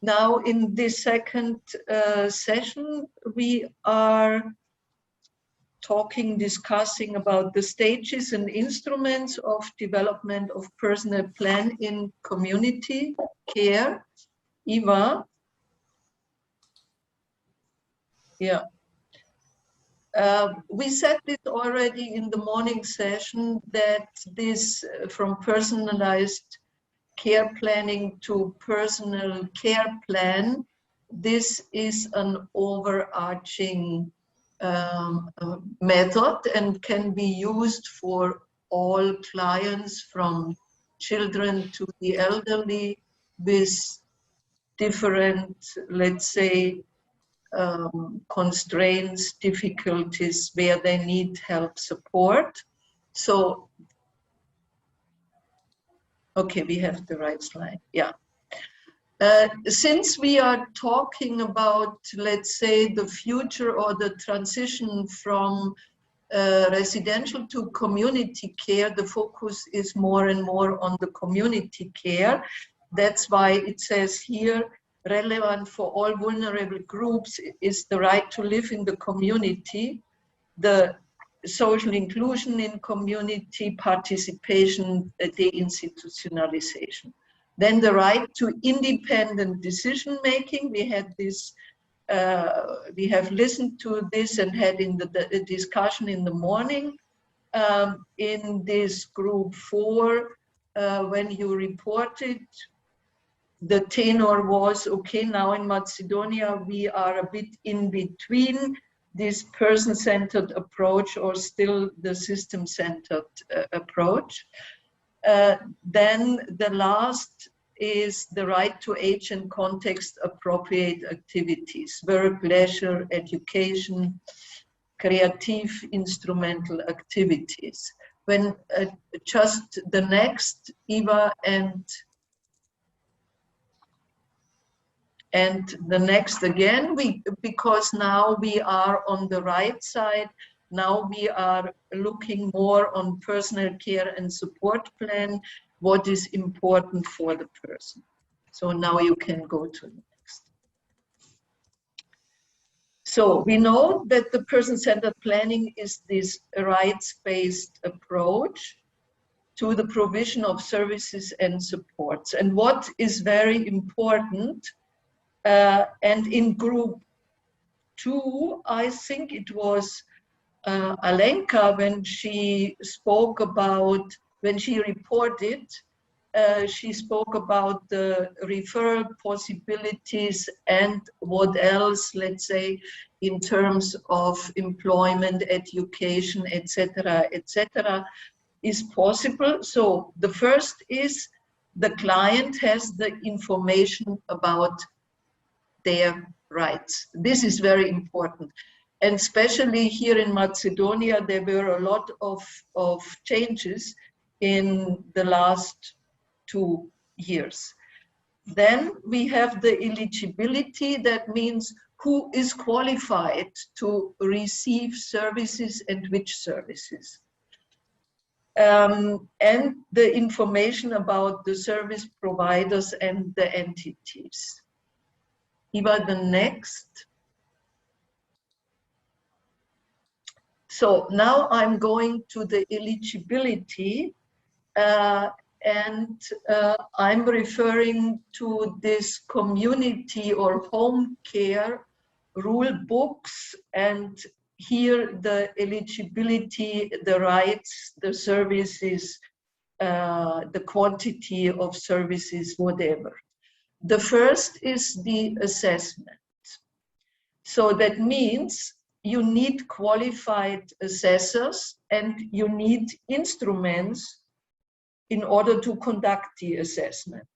Now, in this second session, we are discussing about the stages and instruments of development of personal plan in community care. Eva? Yeah. We said this already in the morning session that this from personalized care planning to personal care plan, this is an overarching method and can be used for all clients from children to the elderly with different, let's say, constraints, difficulties where they need help, support. So, okay, we have the right slide, yeah. Since we are talking about, let's say, the future or the transition from residential to community care, the focus is more and more on the community care. That's why it says here, relevant for all vulnerable groups is the right to live in the community, the social inclusion in community, participation, deинstitutionalization. Then the right to independent decision making. We had this, we have listened to this and had in the discussion in the morning. In this group 4, when you reported, the tenor was, okay, now in Macedonia, we are a bit in between this person-centered approach or still the system-centered approach. Then the last is the right to age and context appropriate activities, work, leisure, education, creative, instrumental activities. When just the next, Eva, and the next again, because now we are on the right side, now we are looking more on personal care and support plan, what is important for the person. So now you can go to the next. So we know that the person-centered planning is this rights-based approach to the provision of services and supports. And what is very important, and in group 2, I think it was Alenka, when she spoke about, when she reported, she spoke about the referral possibilities and what else, let's say, in terms of employment, education, etc., is possible. So the first is the client has the information about their rights. This is very important. And especially here in Macedonia, there were a lot of changes in the last 2 years. Then we have the eligibility, that means who is qualified to receive services and which services. And the information about the service providers and the entities. Eva, the next. So now I'm going to the eligibility, and I'm referring to this community or home care rule books, and here the eligibility, the rights, the services, the quantity of services, whatever. The first is the assessment. So that means you need qualified assessors and you need instruments in order to conduct the assessment.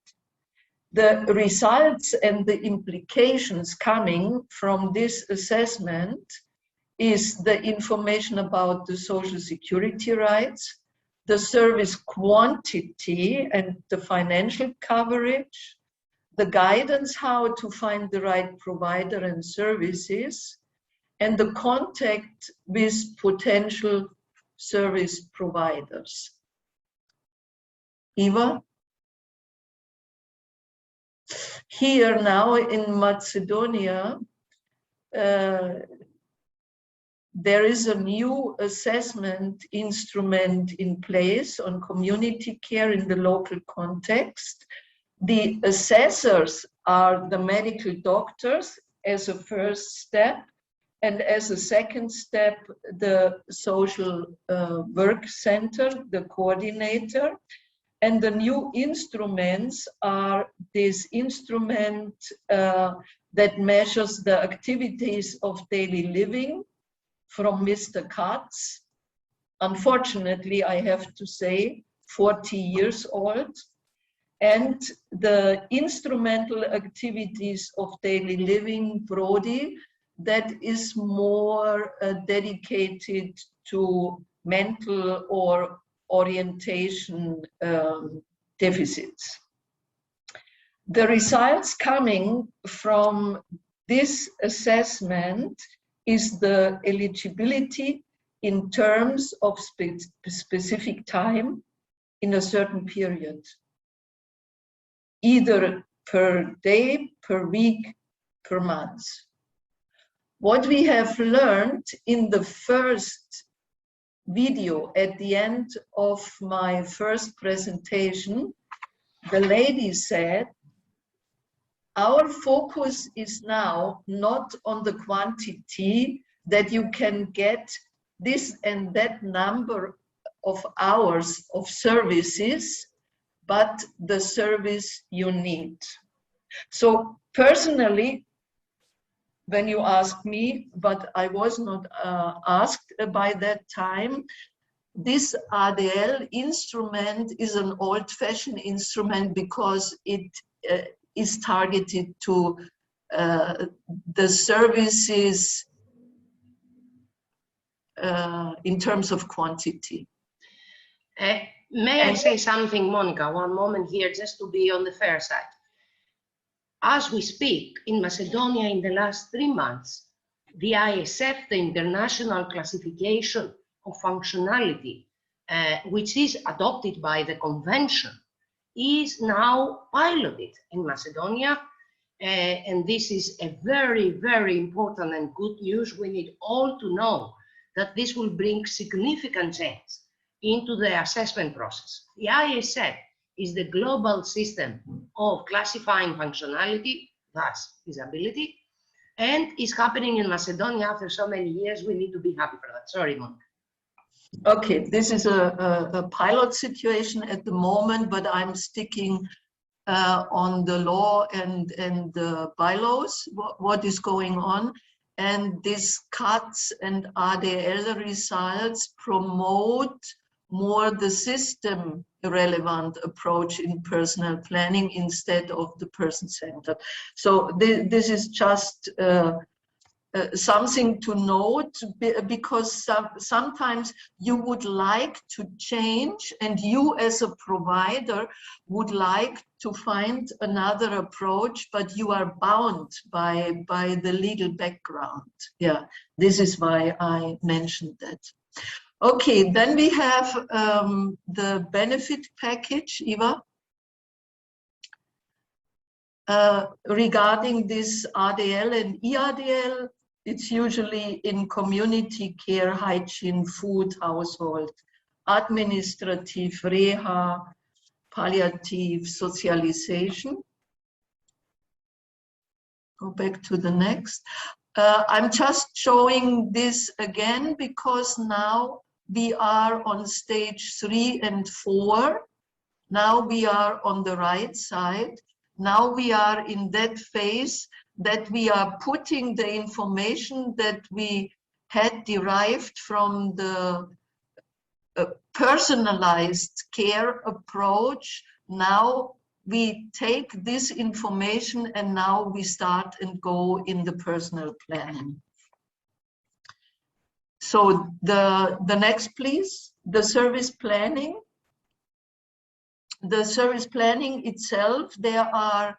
The results and the implications coming from this assessment is the information about the social security rights, the service quantity and the financial coverage, the guidance how to find the right provider and services, and the contact with potential service providers. Eva? Here now in Macedonia, there is a new assessment instrument in place on community care in the local context. The assessors are the medical doctors as a first step, and as a second step, the social work center, the coordinator. And the new instruments are this instrument that measures the activities of daily living from Mr. Katz. Unfortunately, I have to say, 40 years old. And the instrumental activities of daily living, Brody, that is more dedicated to mental or orientation deficits. The results coming from this assessment is the eligibility in terms of specific time in a certain period, either per day, per week, per month. What we have learned in the first video at the end of my first presentation, the lady said, our focus is now not on the quantity that you can get this and that number of hours of services, but the service you need. So personally, when you ask me, but I was not asked by that time, this ADL instrument is an old-fashioned instrument because it is targeted to the services in terms of quantity. May I say something, Monica, one moment here, just to be on the fair side. As we speak, in Macedonia in the last 3 months, the ISF, the International Classification of Functionality, which is adopted by the Convention, is now piloted in Macedonia. And this is a very, very important and good news. We need all to know that this will bring significant change into the assessment process. The ISF is the global system of classifying functionality, thus disability, and is happening in Macedonia after so many years. We need to be happy for that. Sorry, Monica. Okay, this is a pilot situation at the moment, but I'm sticking on the law and the bylaws, what is going on. And these cuts and ADL results promote more the system relevant approach in personal planning instead of the person-centered. So this is just something to note, because sometimes you would like to change, and you as a provider would like to find another approach, but you are bound by the legal background. Yeah, this is why I mentioned that. Okay, then we have the benefit package, Eva. Regarding this ADL and EADL, it's usually in community care, hygiene, food, household, administrative, reha, palliative, socialization. Go back to the next. I'm just showing this again because now we are on stage 3 and 4. Now we are on the right side. Now we are in that phase that we are putting the information that we had derived from the personalized care approach. Now we take this information and now we start and go in the personal planning. So the next, please, the service planning. The service planning itself, there are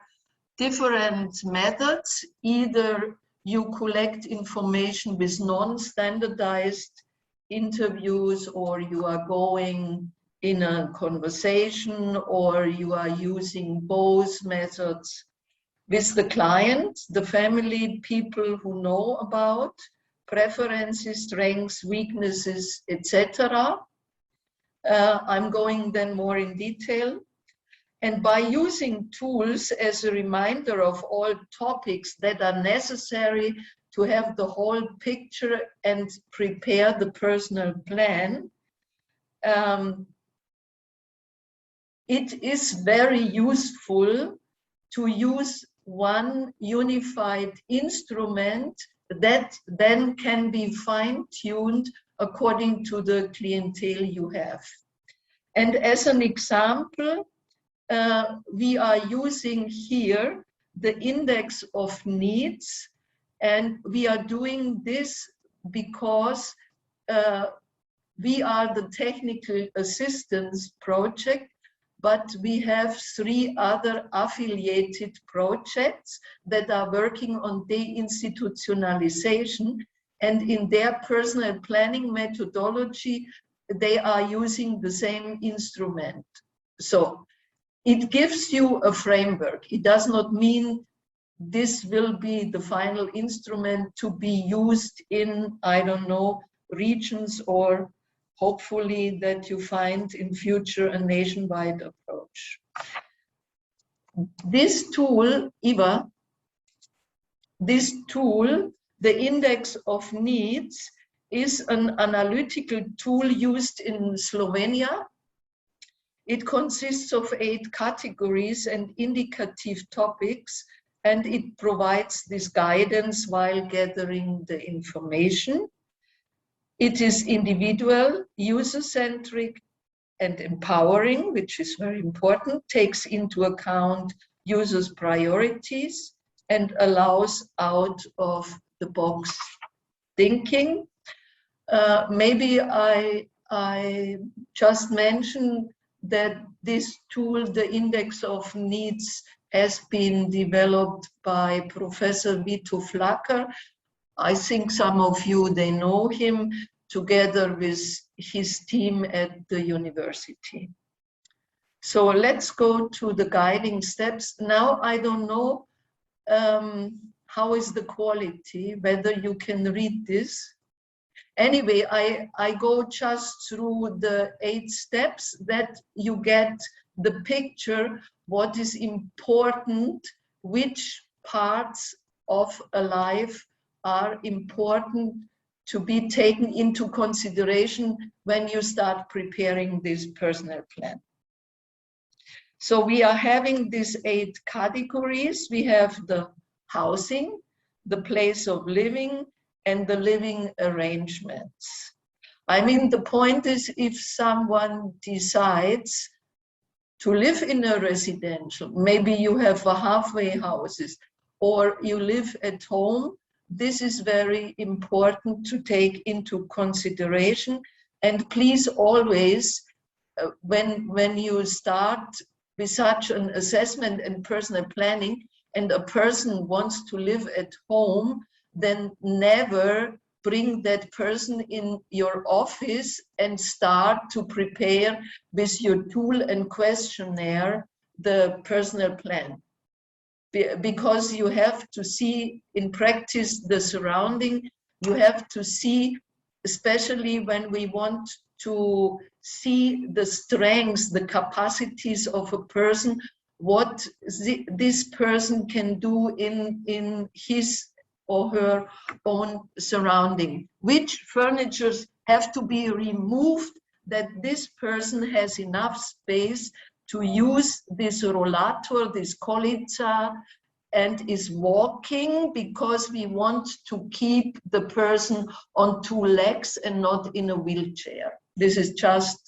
different methods. Either you collect information with non-standardized interviews, or you are going in a conversation, or you are using both methods with the client, the family, people who know about preferences, strengths, weaknesses, etc. I'm going then more in detail. And by using tools as a reminder of all topics that are necessary to have the whole picture and prepare the personal plan, it is very useful to use one unified instrument that then can be fine-tuned according to the clientele you have. And as an example, we are using here the index of needs, and we are doing this because we are the technical assistance project, but we have 3 other affiliated projects that are working on deинstituционализацијата, and in their personal planning methodology, they are using the same instrument. So it gives you a framework. It does not mean this will be the final instrument to be used in, I don't know, regions, or hopefully that you find in future a nationwide approach. This tool, Iva, this tool, the index of needs, is an analytical tool used in Slovenia. It consists of 8 categories and indicative topics, and it provides this guidance while gathering the information. It is individual, user-centric, and empowering, which is very important, takes into account users' priorities, and allows out of the box thinking. Maybe I just mentioned that this tool, the index of needs, has been developed by Professor Vito Flacker. I think some of you, they know him, together with his team at the university. So let's go to the guiding steps. Now, I don't know how is the quality, whether you can read this. Anyway, I go just through the 8 steps that you get the picture, what is important, which parts of a life are important to be taken into consideration when you start preparing this personal plan. So we are having these 8 categories. We have the housing, the place of living, and the living arrangements. I mean, the point is, if someone decides to live in a residential, maybe you have a halfway houses, or you live at home, this is very important to take into consideration. And please always, when you start with such an assessment and personal planning, and a person wants to live at home, then never bring that person in your office and start to prepare with your tool and questionnaire the personal plan. Because you have to see in practice the surrounding, you have to see, especially when we want to see the strengths, the capacities of a person, what this person can do in his or her own surrounding. Which furnitures have to be removed that this person has enough space to use this rollator, this kolica, and is walking, because we want to keep the person on 2 legs and not in a wheelchair. This is just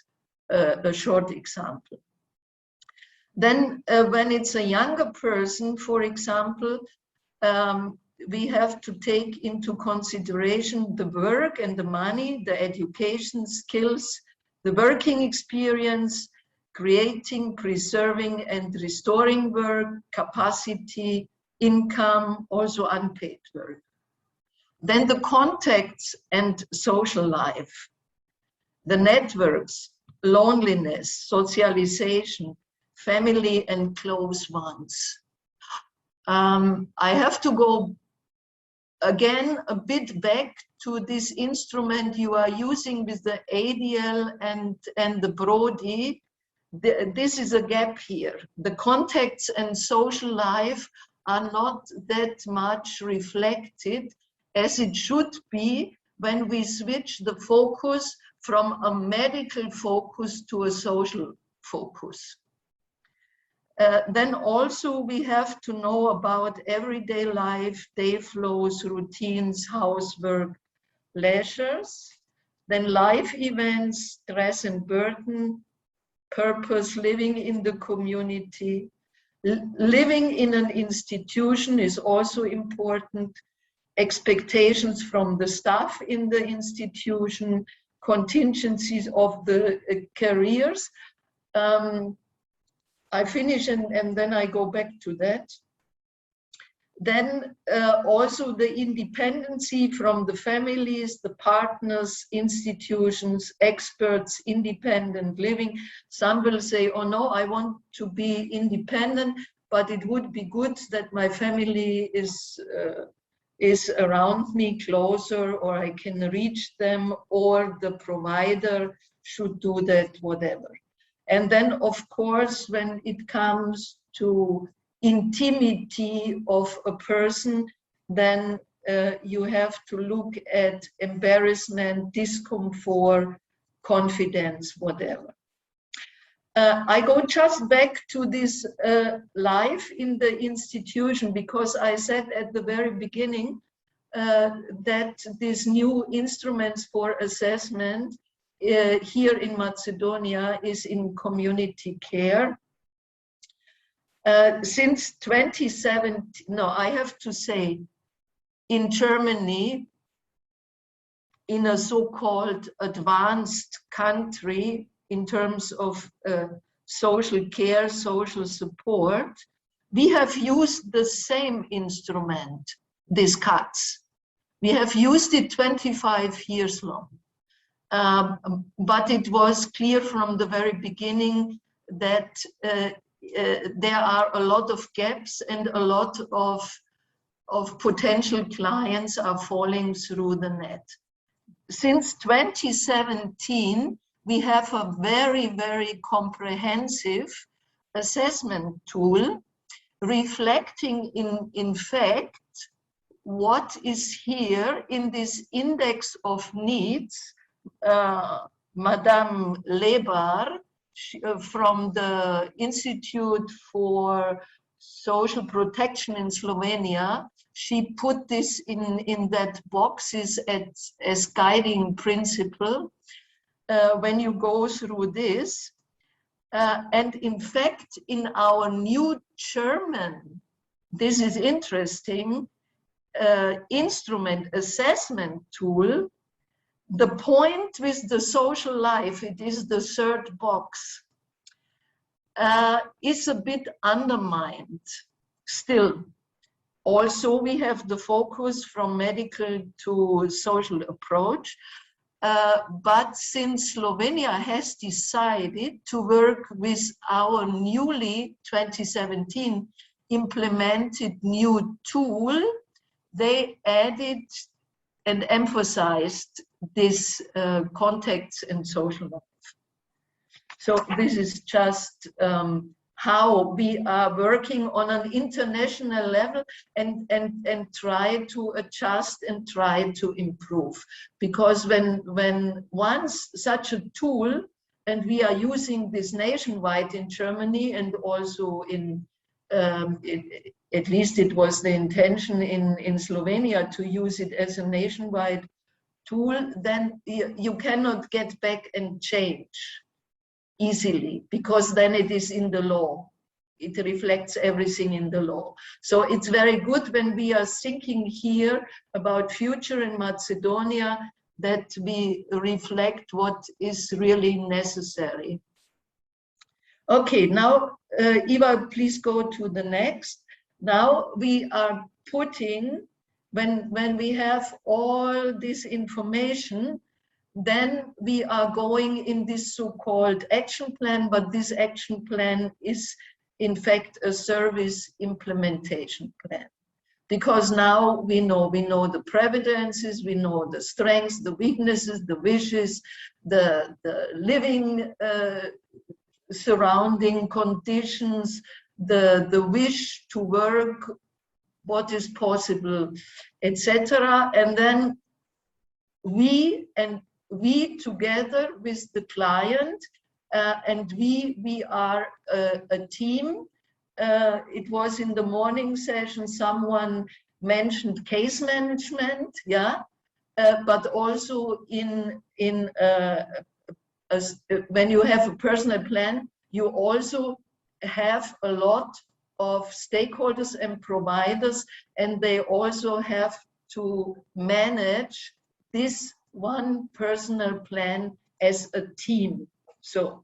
a short example. Then when it's a younger person, for example, we have to take into consideration the work and the money, the education skills, the working experience, creating, preserving, and restoring work, capacity, income, also unpaid work. Then the contacts and social life, the networks, loneliness, socialization, family and close ones. I have to go again a bit back to this instrument you are using with the ADL and the Brody. This is a gap here. The contacts and social life are not that much reflected as it should be when we switch the focus from a medical focus to a social focus. Then also we have to know about everyday life, day flows, routines, housework, leisures, then life events, stress and burden, purpose, living in the community. Living in an institution is also important. Expectations from the staff in the institution, contingencies of the careers. I finish and then I go back to that. Then also the independency from the families, the partners, institutions, experts, independent living. Some will say, oh no, I want to be independent, but it would be good that my family is around me closer, or I can reach them, or the provider should do that, whatever. And then, of course, when it comes to intimacy of a person, then you have to look at embarrassment, discomfort, confidence, whatever. I go just back to this life in the institution, because I said at the very beginning that these new instruments for assessment here in Macedonia is in community care. Since 2017, no, I have to say, in Germany, in a so-called advanced country in terms of social care, social support, we have used the same instrument, these cuts. We have used it 25 years long. But it was clear from the very beginning that there are a lot of gaps and a lot of potential clients are falling through the net. Since 2017, we have a very, very comprehensive assessment tool reflecting in fact what is here in this index of needs. Madame Lebar from the Institute for Social Protection in Slovenia, she put this in that boxes as guiding principle when you go through this. And in fact, in our new German, this is interesting, instrument assessment tool, the point with the social life, it is the third box, is a bit undermined still. Also, we have the focus from medical to social approach. But since Slovenia has decided to work with our newly 2017 implemented new tool, they added and emphasized this contacts and social life. So this is just how we are working on an international level and try to adjust and try to improve. Because when once such a tool, and we are using this nationwide in Germany and also in, at least it was the intention in Slovenia to use it as a nationwide tool, then you cannot get back and change easily, because then it is in the law. It reflects everything in the law. So it's very good when we are thinking here about future in Macedonia that we reflect what is really necessary. Okay, now Eva, please go to the next. Now we are putting, when we have all this information, then we are going in this so-called action plan, but this action plan is in fact, a service implementation plan. Because now we know the preferences, we know the strengths, the weaknesses, the wishes, the living surrounding conditions, the wish to work, what is possible, etc. And then we together with the client, and we are a team. It was in the morning session, someone mentioned case management, yeah, but also when you have a personal plan, you also have a lot of stakeholders and providers, and they also have to manage this one personal plan as a team. So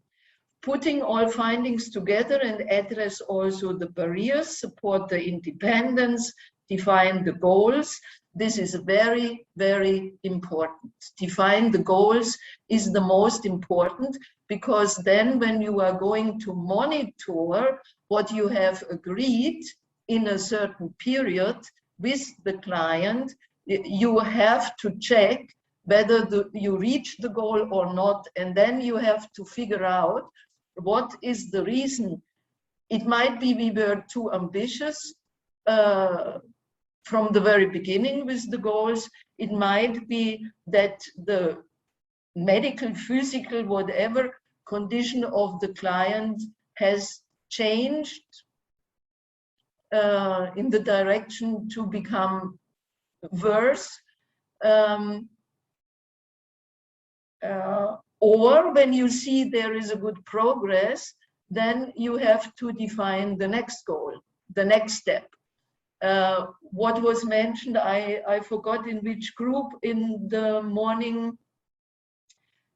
putting all findings together and address also the barriers, support the independence, define the goals. This is very, very important. Define the goals is the most important, because then when you are going to monitor what you have agreed in a certain period with the client, you have to check whether you reach the goal or not, and then you have to figure out what is the reason. It might be we were too ambitious from the very beginning with the goals. It might be that the medical, physical, whatever condition of the client has changed in the direction to become worse. Or when you see there is a good progress, then you have to define the next goal, the next step. What was mentioned, I forgot in which group, in the morning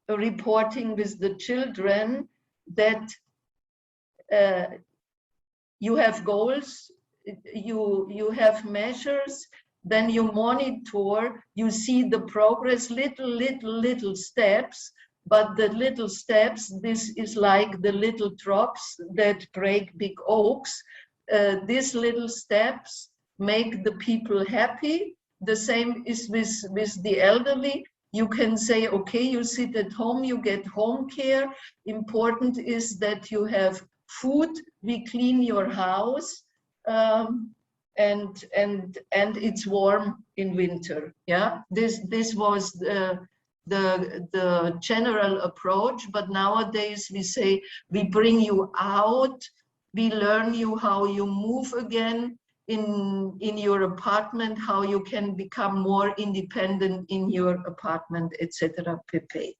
reporting with the children, that you have goals, you have measures, then you monitor, you see the progress, little steps, but the little steps, this is like the little drops that break big oaks. These little steps make the people happy. The same is with the elderly. You can say, okay, you sit at home, you get home care. Important is that you have food, we clean your house, and it's warm in winter. Yeah, this was the general approach, but nowadays we say we bring you out, we learn you how you move again in your apartment, how you can become more independent in your apartment, etc. pp.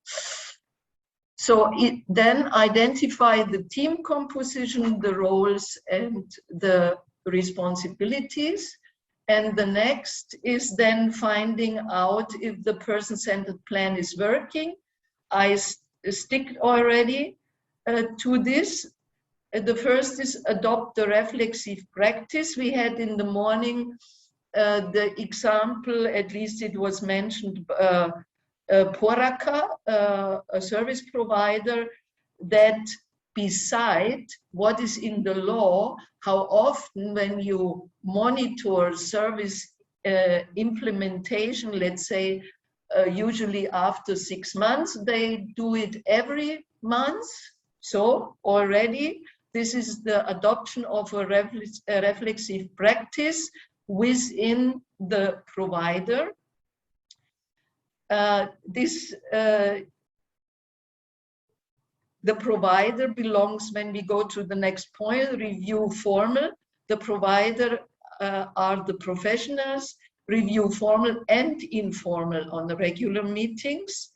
So then identify the team composition, the roles and the responsibilities. And the next is then finding out if the person-centered plan is working. I stick already to this. The first is adopt the reflexive practice. We had in the morning the example, at least it was mentioned, Poraka, a service provider, that beside what is in the law, how often when you monitor service implementation, let's say usually after 6 months, they do it every month. So already this is the adoption of a reflexive practice within the provider. The provider belongs, when we go to the next point, review formal. The provider are the professionals, review formal and informal on the regular meetings,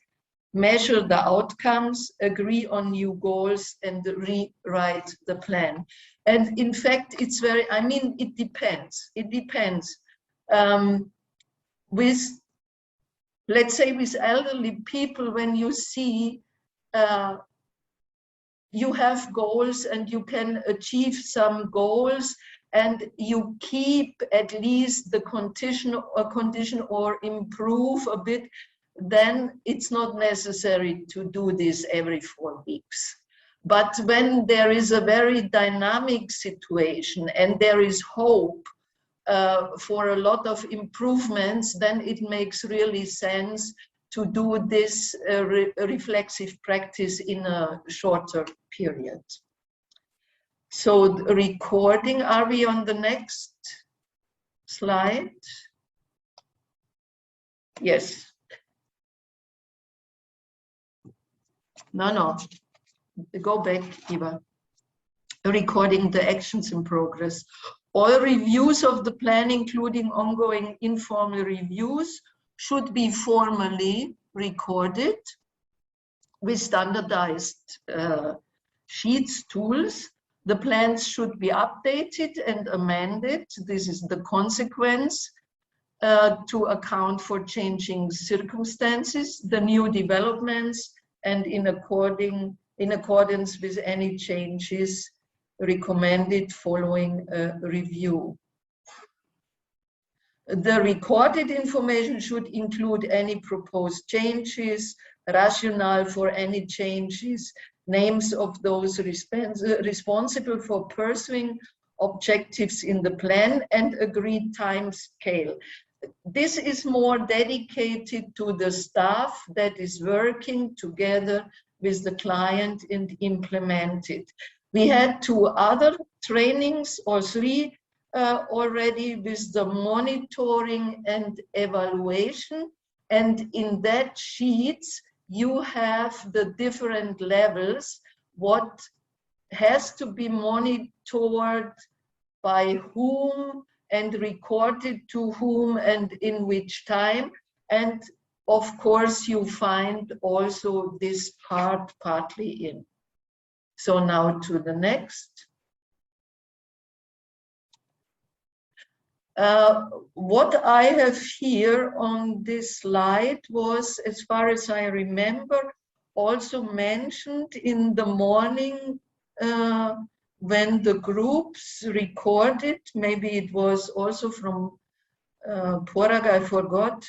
measure the outcomes, agree on new goals, and rewrite the plan. And in fact, it's very, I mean, it depends. It depends. With, let's say, with elderly people, when you see you have goals and you can achieve some goals and you keep at least the condition or improve a bit, then it's not necessary to do this every 4 weeks. But when there is a very dynamic situation and there is hope for a lot of improvements, then it makes really sense to do this reflexive practice in a shorter period. So recording, are we on the next slide? Yes. No. Go back, Eva. Recording the actions in progress. All reviews of the plan, including ongoing informal reviews, should be formally recorded with standardized sheets, tools. The plans should be updated and amended. This is the consequence to account for changing circumstances, the new developments, and in accordance with any changes recommended following a review. The recorded information should include any proposed changes, rationale for any changes, names of those responsible for pursuing objectives in the plan, and agreed time scale. This is more dedicated to the staff that is working together with the client and implement it. We had 2 other trainings or 3 already with the monitoring and evaluation, and in that sheets you have the different levels, what has to be monitored by whom and recorded to whom and in which time, and of course you find also this part partly in. So now to the next. What I have here on this slide was, as far as I remember, also mentioned in the morning when the groups recorded. Maybe it was also from Porag, I forgot.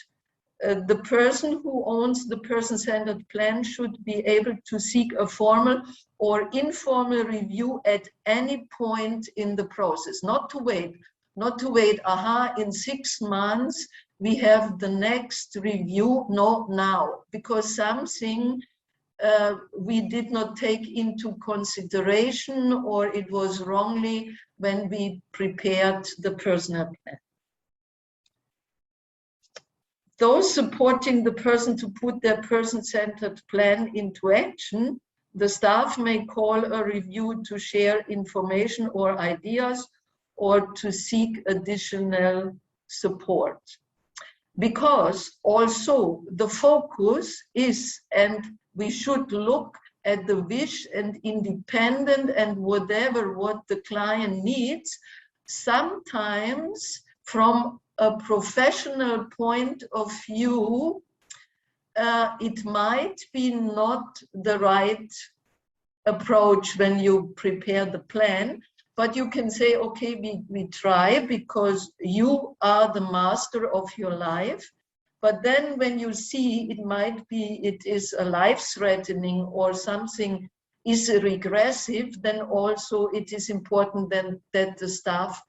The person who owns the person-centered plan should be able to seek a formal or informal review at any point in the process, not to wait, in 6 months we have the next review, not now, because something we did not take into consideration, or it was wrongly when we prepared the personal plan. Those supporting the person to put their person-centered plan into action, the staff may call a review to share information or ideas, or to seek additional support. Because also the focus is, and we should look at the wish and independent and whatever what the client needs, sometimes from a professional point of view, it might be not the right approach when you prepare the plan, but you can say, okay, we try because you are the master of your life. But then when you see it might be, it is a life-threatening or something is regressive, then also it is important then that the staff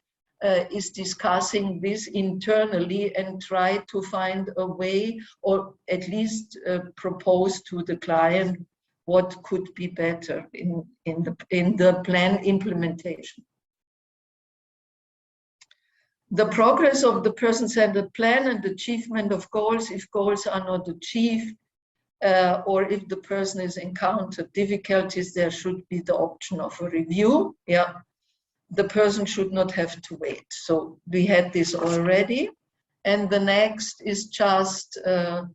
is discussing this internally and try to find a way, or at least propose to the client what could be better in the plan implementation. The progress of the person-centered plan and achievement of goals, if goals are not achieved, or if the person has encountered difficulties, there should be the option of a review. Yeah, the person should not have to wait. So we had this already. And the next is just the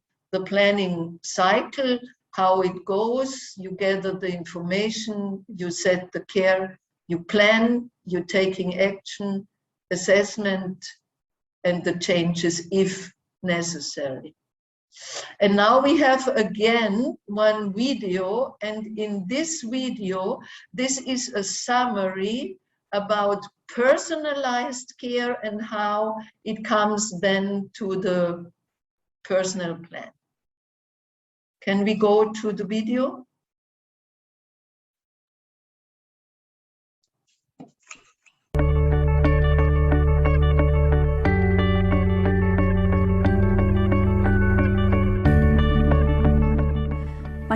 planning cycle, how it goes. You gather the information, you set the care, you plan, you're taking action, assessment, and the changes if necessary. And now we have again one video, and in this video, this is a summary about personalized care and how it comes then to the personal plan. Can we go to the video?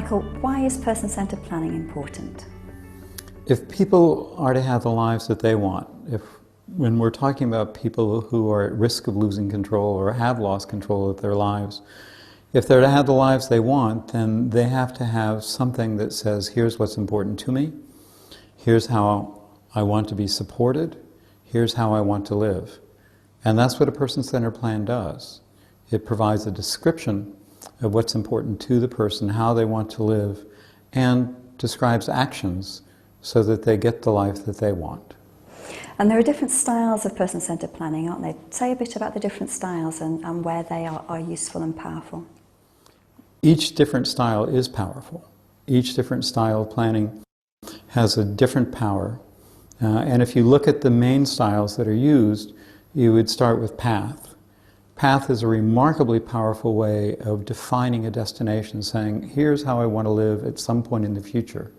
Michael, why is person-centred planning important? If people are to have the lives that they want, when we're talking about people who are at risk of losing control or have lost control of their lives, if they're to have the lives they want, then they have to have something that says, here's what's important to me, here's how I want to be supported, here's how I want to live. And that's what a person-centered plan does. It provides a description of what's important to the person, how they want to live, and describes actions so that they get the life that they want. And there are different styles of person-centred planning, aren't there? Say a bit about the different styles and where they are useful and powerful. Each different style is powerful. Each different style of planning has a different power. And if you look at the main styles that are used, you would start with PATH. PATH is a remarkably powerful way of defining a destination, saying, here's how I want to live at some point in the future.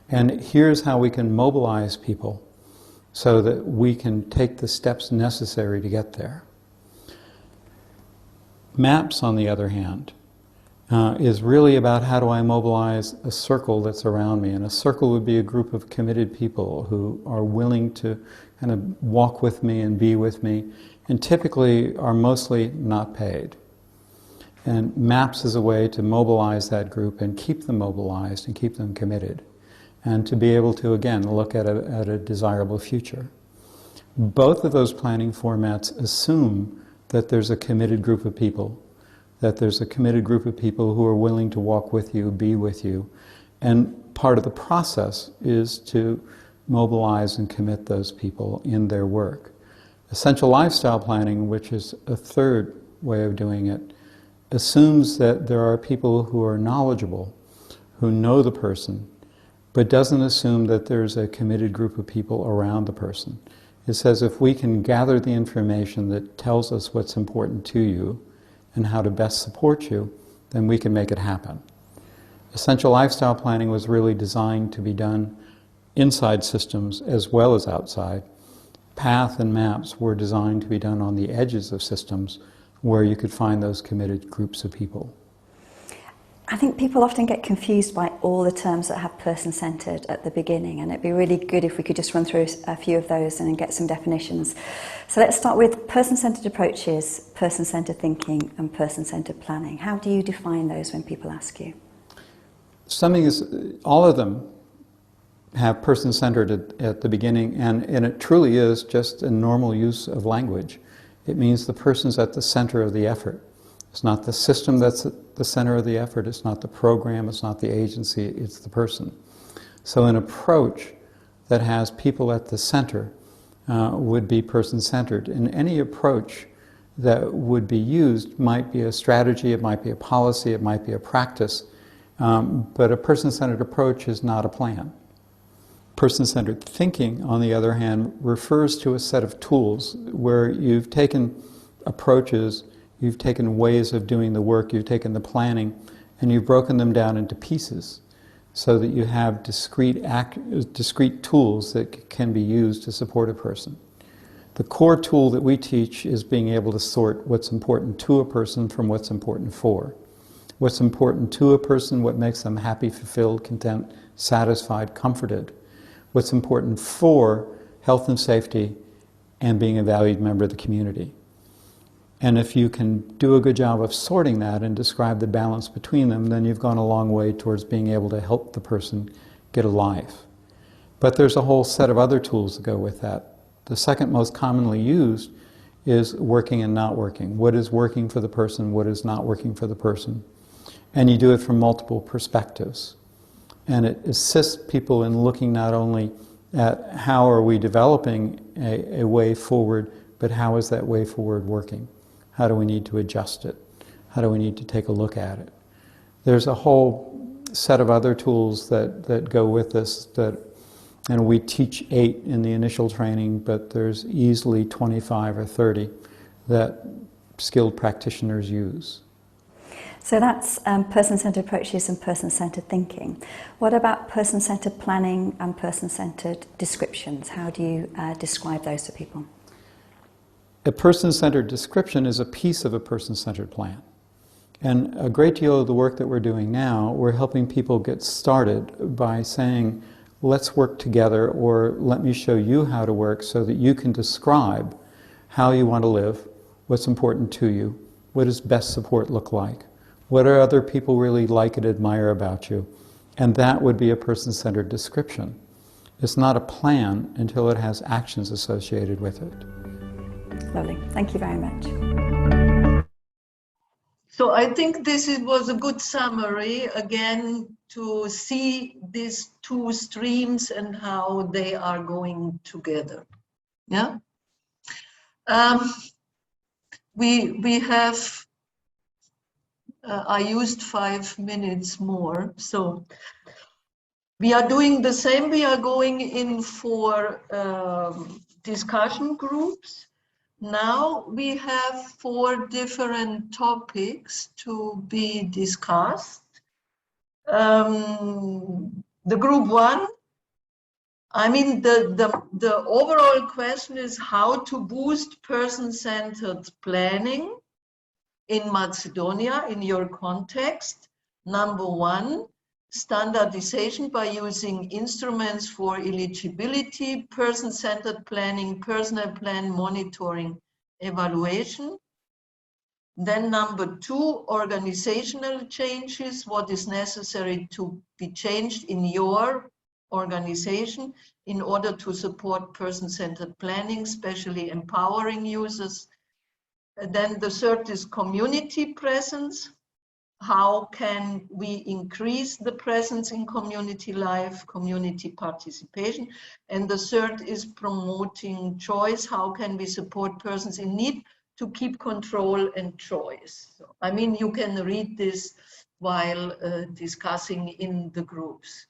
And here's how we can mobilize people so that we can take the steps necessary to get there. MAPS, on the other hand, is really about how do I mobilize a circle that's around me. And a circle would be a group of committed people who are willing to kind of walk with me and be with me, and typically are mostly not paid. And MAPS is a way to mobilize that group and keep them mobilized and keep them committed, and to be able to, again, look at a desirable future. Both of those planning formats assume that there's a committed group of people, that there's a committed group of people who are willing to walk with you, be with you, and part of the process is to mobilize and commit those people in their work. Essential lifestyle planning, which is a third way of doing it, assumes that there are people who are knowledgeable, who know the person, but doesn't assume that there's a committed group of people around the person. It says if we can gather the information that tells us what's important to you and how to best support you, then we can make it happen. Essential lifestyle planning was really designed to be done inside systems as well as outside. PATH and MAPS were designed to be done on the edges of systems where you could find those committed groups of people. I think people often get confused by all the terms that have person-centred at the beginning, and it'd be really good if we could just run through a few of those and get some definitions. So let's start with person-centred approaches, person-centred thinking, and person-centred planning. How do you define those when people ask you? All of them have person-centered at the beginning, and it truly is just a normal use of language. It means the person's at the center of the effort. It's not the system that's at the center of the effort, it's not the program, it's not the agency, it's the person. So an approach that has people at the center would be person-centered. And any approach that would be used might be a strategy, it might be a policy, it might be a practice, but a person-centered approach is not a plan. Person-centered thinking, on the other hand, refers to a set of tools where you've taken approaches, you've taken ways of doing the work, you've taken the planning, and you've broken them down into pieces so that you have discrete tools that can be used to support a person. The core tool that we teach is being able to sort what's important to a person from what's important for. What's important to a person, what makes them happy, fulfilled, content, satisfied, comforted. What's important for health and safety and being a valued member of the community. And if you can do a good job of sorting that and describe the balance between them, then you've gone a long way towards being able to help the person get a life. But there's a whole set of other tools that go with that. The second most commonly used is working and not working. What is working for the person? What is not working for the person? And you do it from multiple perspectives. And it assists people in looking not only at how are we developing a way forward, but how is that way forward working? How do we need to adjust it? How do we need to take a look at it? There's a whole set of other tools that go with this and we teach 8 in the initial training, but there's easily 25 or 30 that skilled practitioners use. So that's person-centred approaches and person-centred thinking. What about person-centred planning and person-centred descriptions? How do you describe those to people? A person-centered description is a piece of a person-centered plan. And a great deal of the work that we're doing now, we're helping people get started by saying, let's work together, or let me show you how to work so that you can describe how you want to live, what's important to you, what does best support look like, what do other people really like and admire about you. And that would be a person-centered description. It's not a plan until it has actions associated with it. Lovely. Thank you very much. So I think was a good summary, again, to see these two streams and how they are going together. Yeah. We have, I used 5 minutes more, so we are doing the same. We are going in for discussion groups. Now we have 4 different topics to be discussed. The group 1, I mean, the overall question is how to boost person-centered planning in Macedonia, in your context. Number 1, standardization by using instruments for eligibility, person-centered planning, personal plan monitoring, evaluation. Then number 2, organizational changes, what is necessary to be changed in your organization in order to support person-centered planning, especially empowering users. And then the third is community presence. How can we increase the presence in community life, community participation? And the third is promoting choice. How can we support persons in need to keep control and choice? So, I mean, you can read this while discussing in the groups.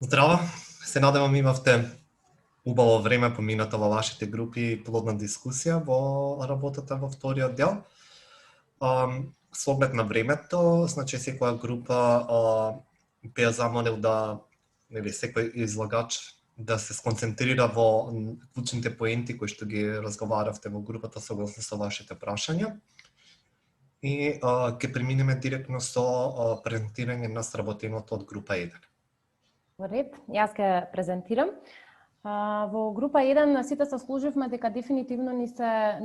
Здраво, се надевам имавте убаво време поминато во вашите групи и плодна дискусија во работата во вториот дел. Со оглед на времето, значи секоја група би ја замолил да, секој излагач да се сконцентрира во клучните поенти кои што ги разговаравте во групата согласно со вашите прашања. И ќе преминеме директно со презентирање на сработеното од група 1. Во ред, јас ќе презентирам. Во група 1 сите се служивме дека дефинитивно ни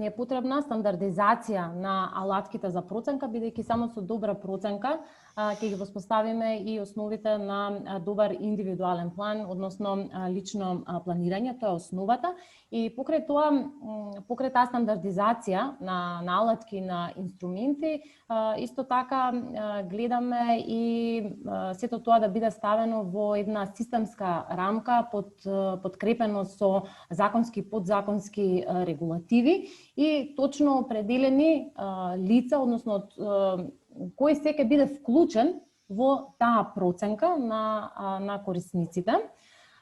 е потребна стандардизација на алатките за проценка, бидејќи само со добра проценка ќе ги воспоставиме и основите на добар индивидуален план, односно лично планирање, тоа е основата. И покрај таа стандардизација на алатки, на инструменти, исто така гледаме и сето тоа да биде ставено во една системска рамка подкрепено со законски и подзаконски регулативи и точно определени лица, односно кој се ќе биде вклучен во таа проценка на корисниците.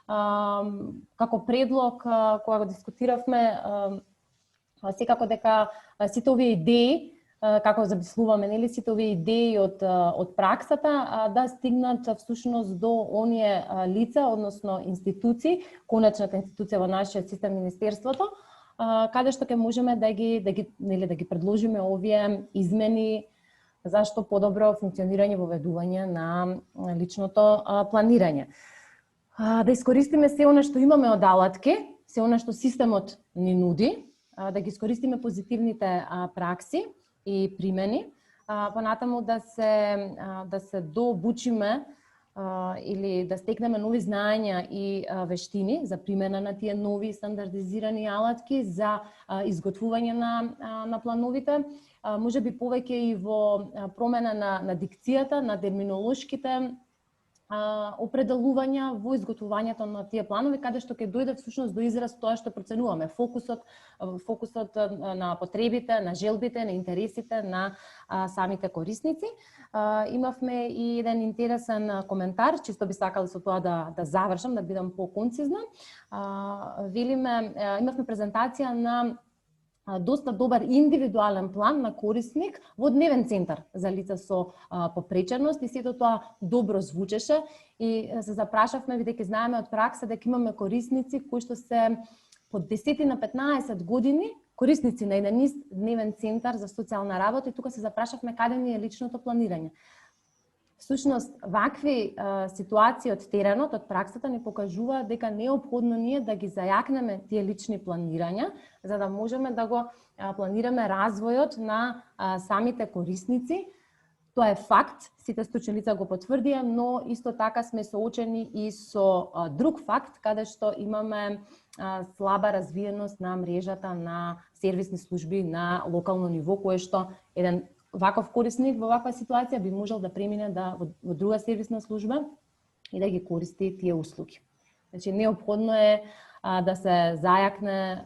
Како предлог, кога го дискутиравме, секако дека сите овие идеи, како замислуваме, нели, сите овие идеи од праксата да стигнат всушност до оние лица, односно институции, конечната институција во нашиот систем Министерството, каде што ќе можеме да ги предложиме овие измени за што подобро функционирање во ведување на личното планирање. Да искористиме се она што имаме од алатки, се она што системот ни нуди, да ги искористиме позитивните пракси и примени, понатаму да се дообучиме или да стекнеме нови знаења и вештини за примена на тие нови стандардизирани алатки за изготвување на плановите, може би повеќе и во промена на дикцијата, на терминолошките определувања во изготвувањето на тие планови, каде што ќе дојде всушност до израз тоа што проценуваме, фокусот на потребите, на желбите, на интересите на самите корисници. Имавме и еден интересен коментар, чисто би сакала со тоа да завршам, да бидам поконцизна. Имавме презентација на доста добар индивидуален план на корисник во дневен центар за лица со попреченост и сето тоа добро звучеше и се запрашавме, бидејќи знаеме од пракса дека имаме корисници кои што се по 10 на 15 години корисници на еден дневен центар за социјална работа и тука се запрашавме каде ни е личното планирање. Всушност, вакви ситуации од теренот, од праксата ни покажува дека неопходно ние да ги зајакнеме тие лични планирања, за да можеме да го планираме развојот на самите корисници. Тоа е факт, сите случаи лица го потврдија, но исто така сме соочени и со друг факт, каде што имаме слаба развиеност на мрежата на сервисни служби на локално ниво, кое што еден ваков корисник во ваква ситуација би можел да премине во друга сервисна служба и да ги користи тие услуги. Значи, неопходно е да се зајакне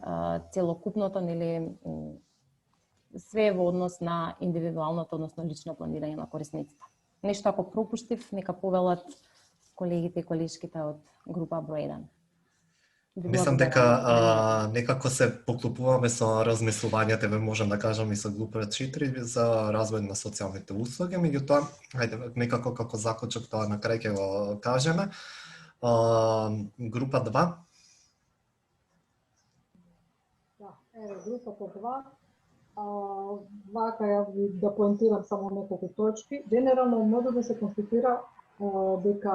целокупното, нели, све во однос на индивидуалното, односно лично планирање на корисниците. Нешто ако пропуштив, нека повелат колегите и колешките од група број 1. Мислам дека некако се поклопуваме со размислувањата, можам да кажам и со група 4 за развој на социјалните услуги, меѓутоа, ајде некако како заклучок тоа на крај ќе го кажеме. Група 2. Да, групата 2. Вака ја да поентирам само неколку точки. Генерално може да се констатира дека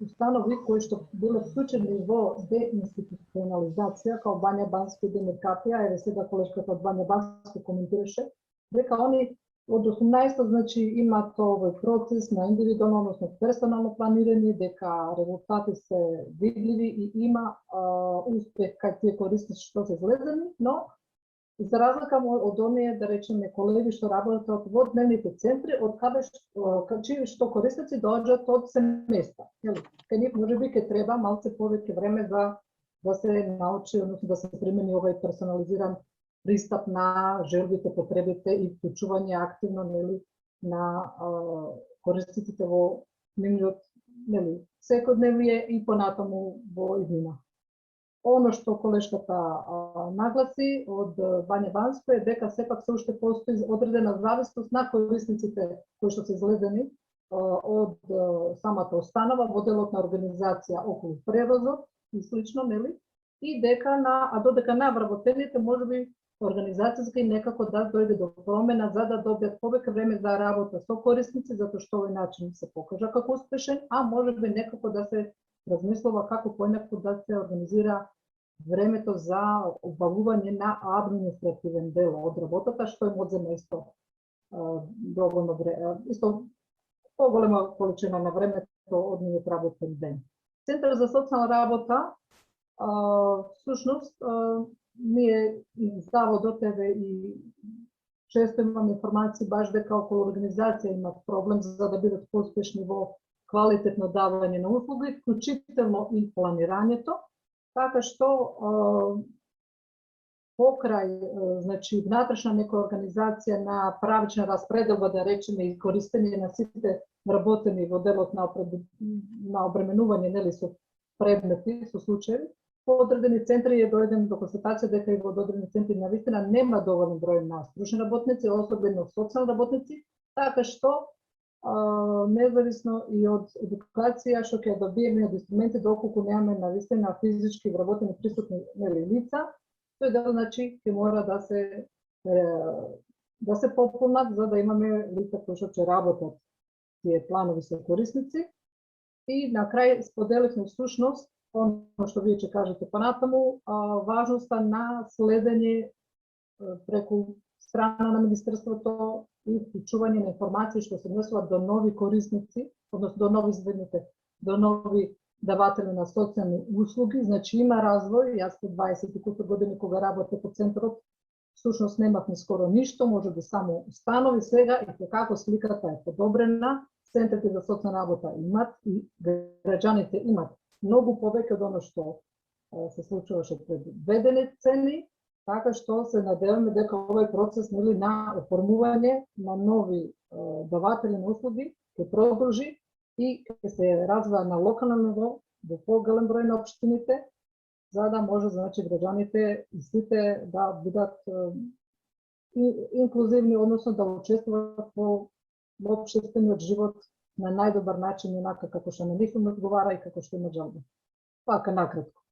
установи кои што биле вклучени во деинституционализација, као Бања Банско и Демиркапија, еве сега колешката од Бања Банско коментираше, дека они од 18 значи имаат овој процес на индивидуално, односно персонално планирање, дека резултати се видливи и има успех кај тие корисници што се излезени, но за разлика од оние, да речеме, колеги што работат во дневните центри, од каде што корисници доаѓаат од семејства. Кај нив можеби ќе треба малце повеќе време да се научи, односно да се примени овој персонализиран пристап на желбите, потребите и вклучување активно, нели, на корисниците во нивниот, нели, секојдневие и понатаму во иднина. Оно што колешката нагласи од Бања Банско е дека сепак се уште постои одредена зависност на корисниците кои што се излезени од самата установа во делот на организација околу превозот и слично, нели? И дека додека на вработените можеби организацијски некако да дојде до промена за да добијат повеќе време за работа со корисници, затоа што овој начин се покажа како успешен, а можеби некако да се размислува како поинаку да се организира времето за обавување на административен дел од работата, што им одзема исто доволно време, исто поголема количина на времето од нивниот работен ден. Центар за социјална работа, всушност, ние и заводот и често имаме информации баш дека околу организација имат проблем за да бидат поуспешни во квалитетно давање на услуги, вклучително и планирањето, така што покрај, значи, внатрешна некоја организација на правична распределба, да речеме, и користење на сите работени во делот на обременување, нели, со предмети, со случаи, по одредени центри е дојден до констатација дека и во одредени центри навистина нема доволен број на стручни работници, особено социјални работници, така што независно и од едукација што ќе добиеме од инструменти доколку немаме навистина физички вработени присутни, нели, лица, тој дел, значи, ќе мора да се пополнат за да имаме лица кои што ќе работат тие планови со корисници. И на крај споделивме всушност оно што вие ќе кажете понатаму, важноста на следење преку страна на Министерството и вклучување на информации што се однесуваат до нови корисници, односно до нови даватели на социјални услуги. Значи има развој. Јас по 20 и колку години кога работев по центарот, всушност немавме скоро ништо, може би само установи. Сега и како сликата е подобрена, центрите за социјална работа имат и граѓаните имат многу повеќе од оно што се случуваше пред 2 децени, така што се надеваме дека овој процес, нели, на оформување на нови даватели на услуги ќе продолжи и ќе се развива на локално ниво во поголем број на општините, за да може, значи, граѓаните и сите да бидат инклузивни, односно да учествуваат во општествениот живот на најдобар начин, онака како што на нив им одговара и како што има жалба. Пака накратко.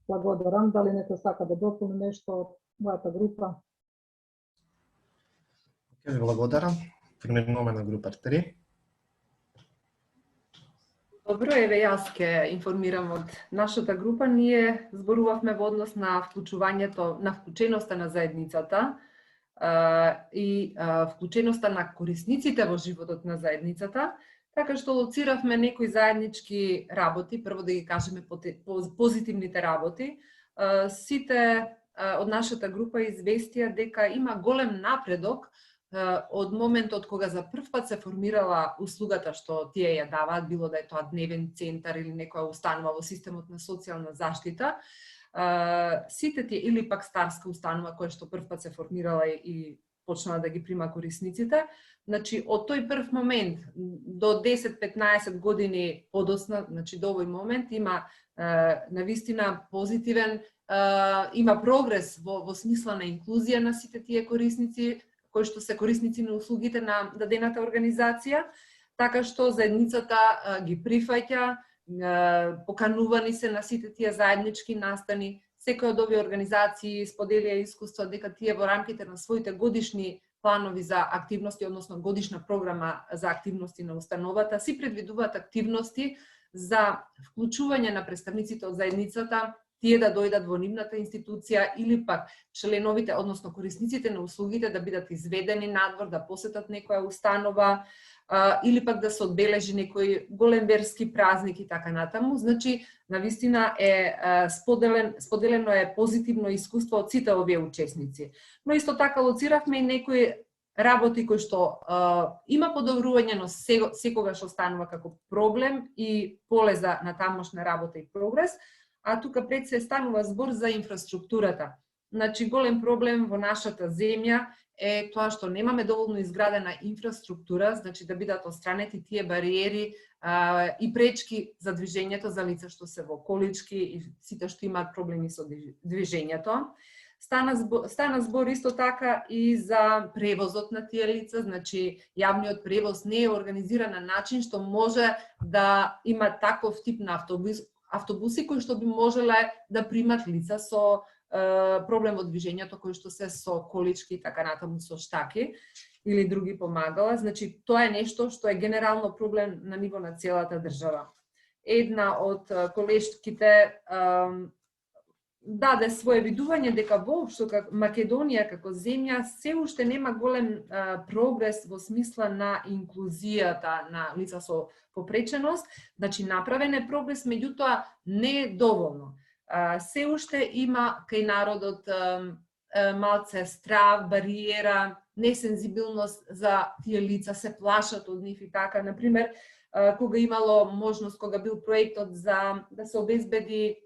Благодарам. Дали некој сака да дополни нешто од мојата група. Ви благодарам. Преминуваме на група 3. Добро, еве јас ќе информирам од нашата група. Ние зборувавме во однос на вклученоста на заедницата и вклученоста на корисниците во животот на заедницата, така што лоциравме некои заеднички работи, прво да ги кажеме позитивните работи. Сите од нашата група известија дека има голем напредок од моментот кога за прв пат се формирала услугата што тие ја даваат, било да е тоа дневен центар или некоја установа во системот на социјална заштита, сите тие или пак старска установа која што прв пат се формирала и почнала да ги прима корисниците, значи од тој прв момент до 10-15 години подосна, значи до овој момент има навистина позитивен, има прогрес во смисла на инклузија на сите тие корисници кои што се корисници на услугите на дадената организација, така што заедницата ги прифаќа, поканувани се на сите тие заеднички настани. Секој од овие организации споделија искуство дека тие во рамките на своите годишни планови за активности, односно годишна програма за активности на установата, си предвидуваат активности за вклучување на представниците од заедницата, тие да дојдат во нивната институција или пак членовите, односно корисниците на услугите да бидат изведени надвор, да посетат некоја установа или пак да се одбележи некој голем верски празник и така натаму. Значи, навистина е споделено е позитивно искуство од сите овие учесници. Но исто така лоциравме и некои работи кои што има подобрување, но секогаш останува како проблем и поле за натамошна работа и прогрес. А тука пред се станува збор за инфраструктурата. Значи, голем проблем во нашата земја е тоа што немаме доволно изградена инфраструктура, значи да бидат отстранети тие бариери и пречки за движењето за лица што се во колички и сите што имаат проблеми со движењето. Стана збор исто така и за превозот на тие лица, значи јавниот превоз не е организиран на начин што може да има таков тип на автобуси кои што би можеле да примат лица со проблем во движењето, кои што се со колички и така натаму со штаки или други помагала. Значи, тоа е нешто што е генерално проблем на ниво на целата држава. Една од колешките даде свое видување дека воопшто Македонија како земја се уште нема голем прогрес во смисла на инклузијата на лица со попреченост, значи направен е прогрес, меѓутоа не е доволно. Се уште има кај народот малце страв, бариера, несензибилност за тие лица, се плашат од нив и така. Например, кога имало можност, кога бил проектот за да се обезбеди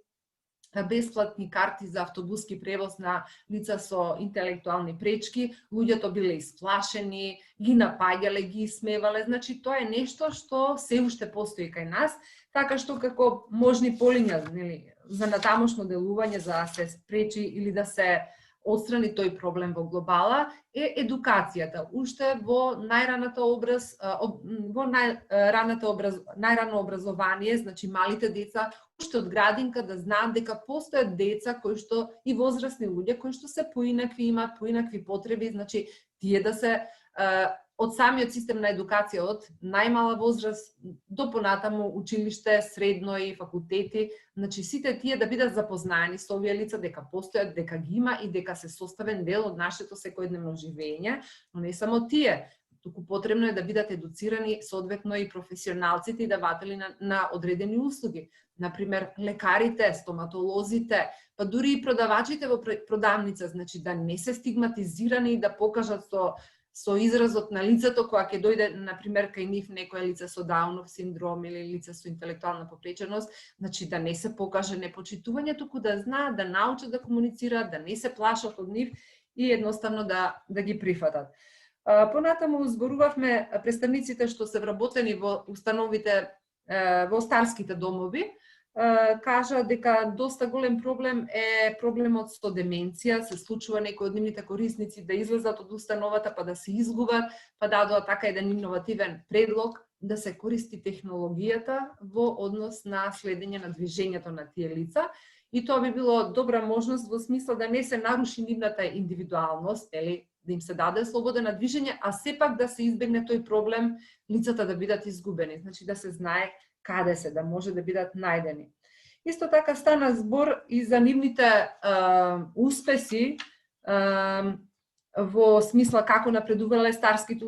бесплатни карти за автобуски превоз на лица со интелектуални пречки, луѓето биле исплашени, ги напаѓале, ги исмевале. Значи, тоа е нешто што се уште постои кај нас, така што како можни полиња за натамошно делување, за да се спречи или да се отстрани тој проблем во глобала, е едукацијата. Уште во најрано образование, значи малите деца, уште од градинка да знаат дека постојат деца кои што и возрастни луѓе кои што се поинакви, имаат поинакви потреби, значи тие да се од самиот систем на едукација, од најмала возраст до понатаму училиште, средно и факултети, значи сите тие да бидат запознаени со овие лица, дека постојат, дека ги има и дека се составен дел од нашето секојдневно живење, но не само тие, туку потребно е да бидат едуцирани соодветно и професионалците и даватели на одредени услуги. Например, лекарите, стоматолозите, па дури и продавачите во продавница, значи да не се стигматизирани и да покажат со изразот на лицето кога ќе дојде, например, кај нив некоја лице со Даунов синдром или лице со интелектуална попреченост, значи да не се покаже непочитување, туку да знаат, да научат да комуницираат, да не се плашат од нив и едноставно да ги прифатат. Понатаму зборувавме представниците што се вработени во установите, во старските домови, кажа дека доста голем проблем е проблемот со деменција, се случува некои од нивните корисници да излезат од установата па да се изгубат, па дадоа така еден иновативен предлог да се користи технологијата во однос на следење на движењето на тие лица и тоа би било добра можност во смисла да не се наруши нивната индивидуалност, или да им се даде слобода на движење, а сепак да се избегне тој проблем лицата да бидат изгубени, значи да се знае каде се, да може да бидат најдени. Исто така стана збор и за нивните успеси во смисла како напредувале старските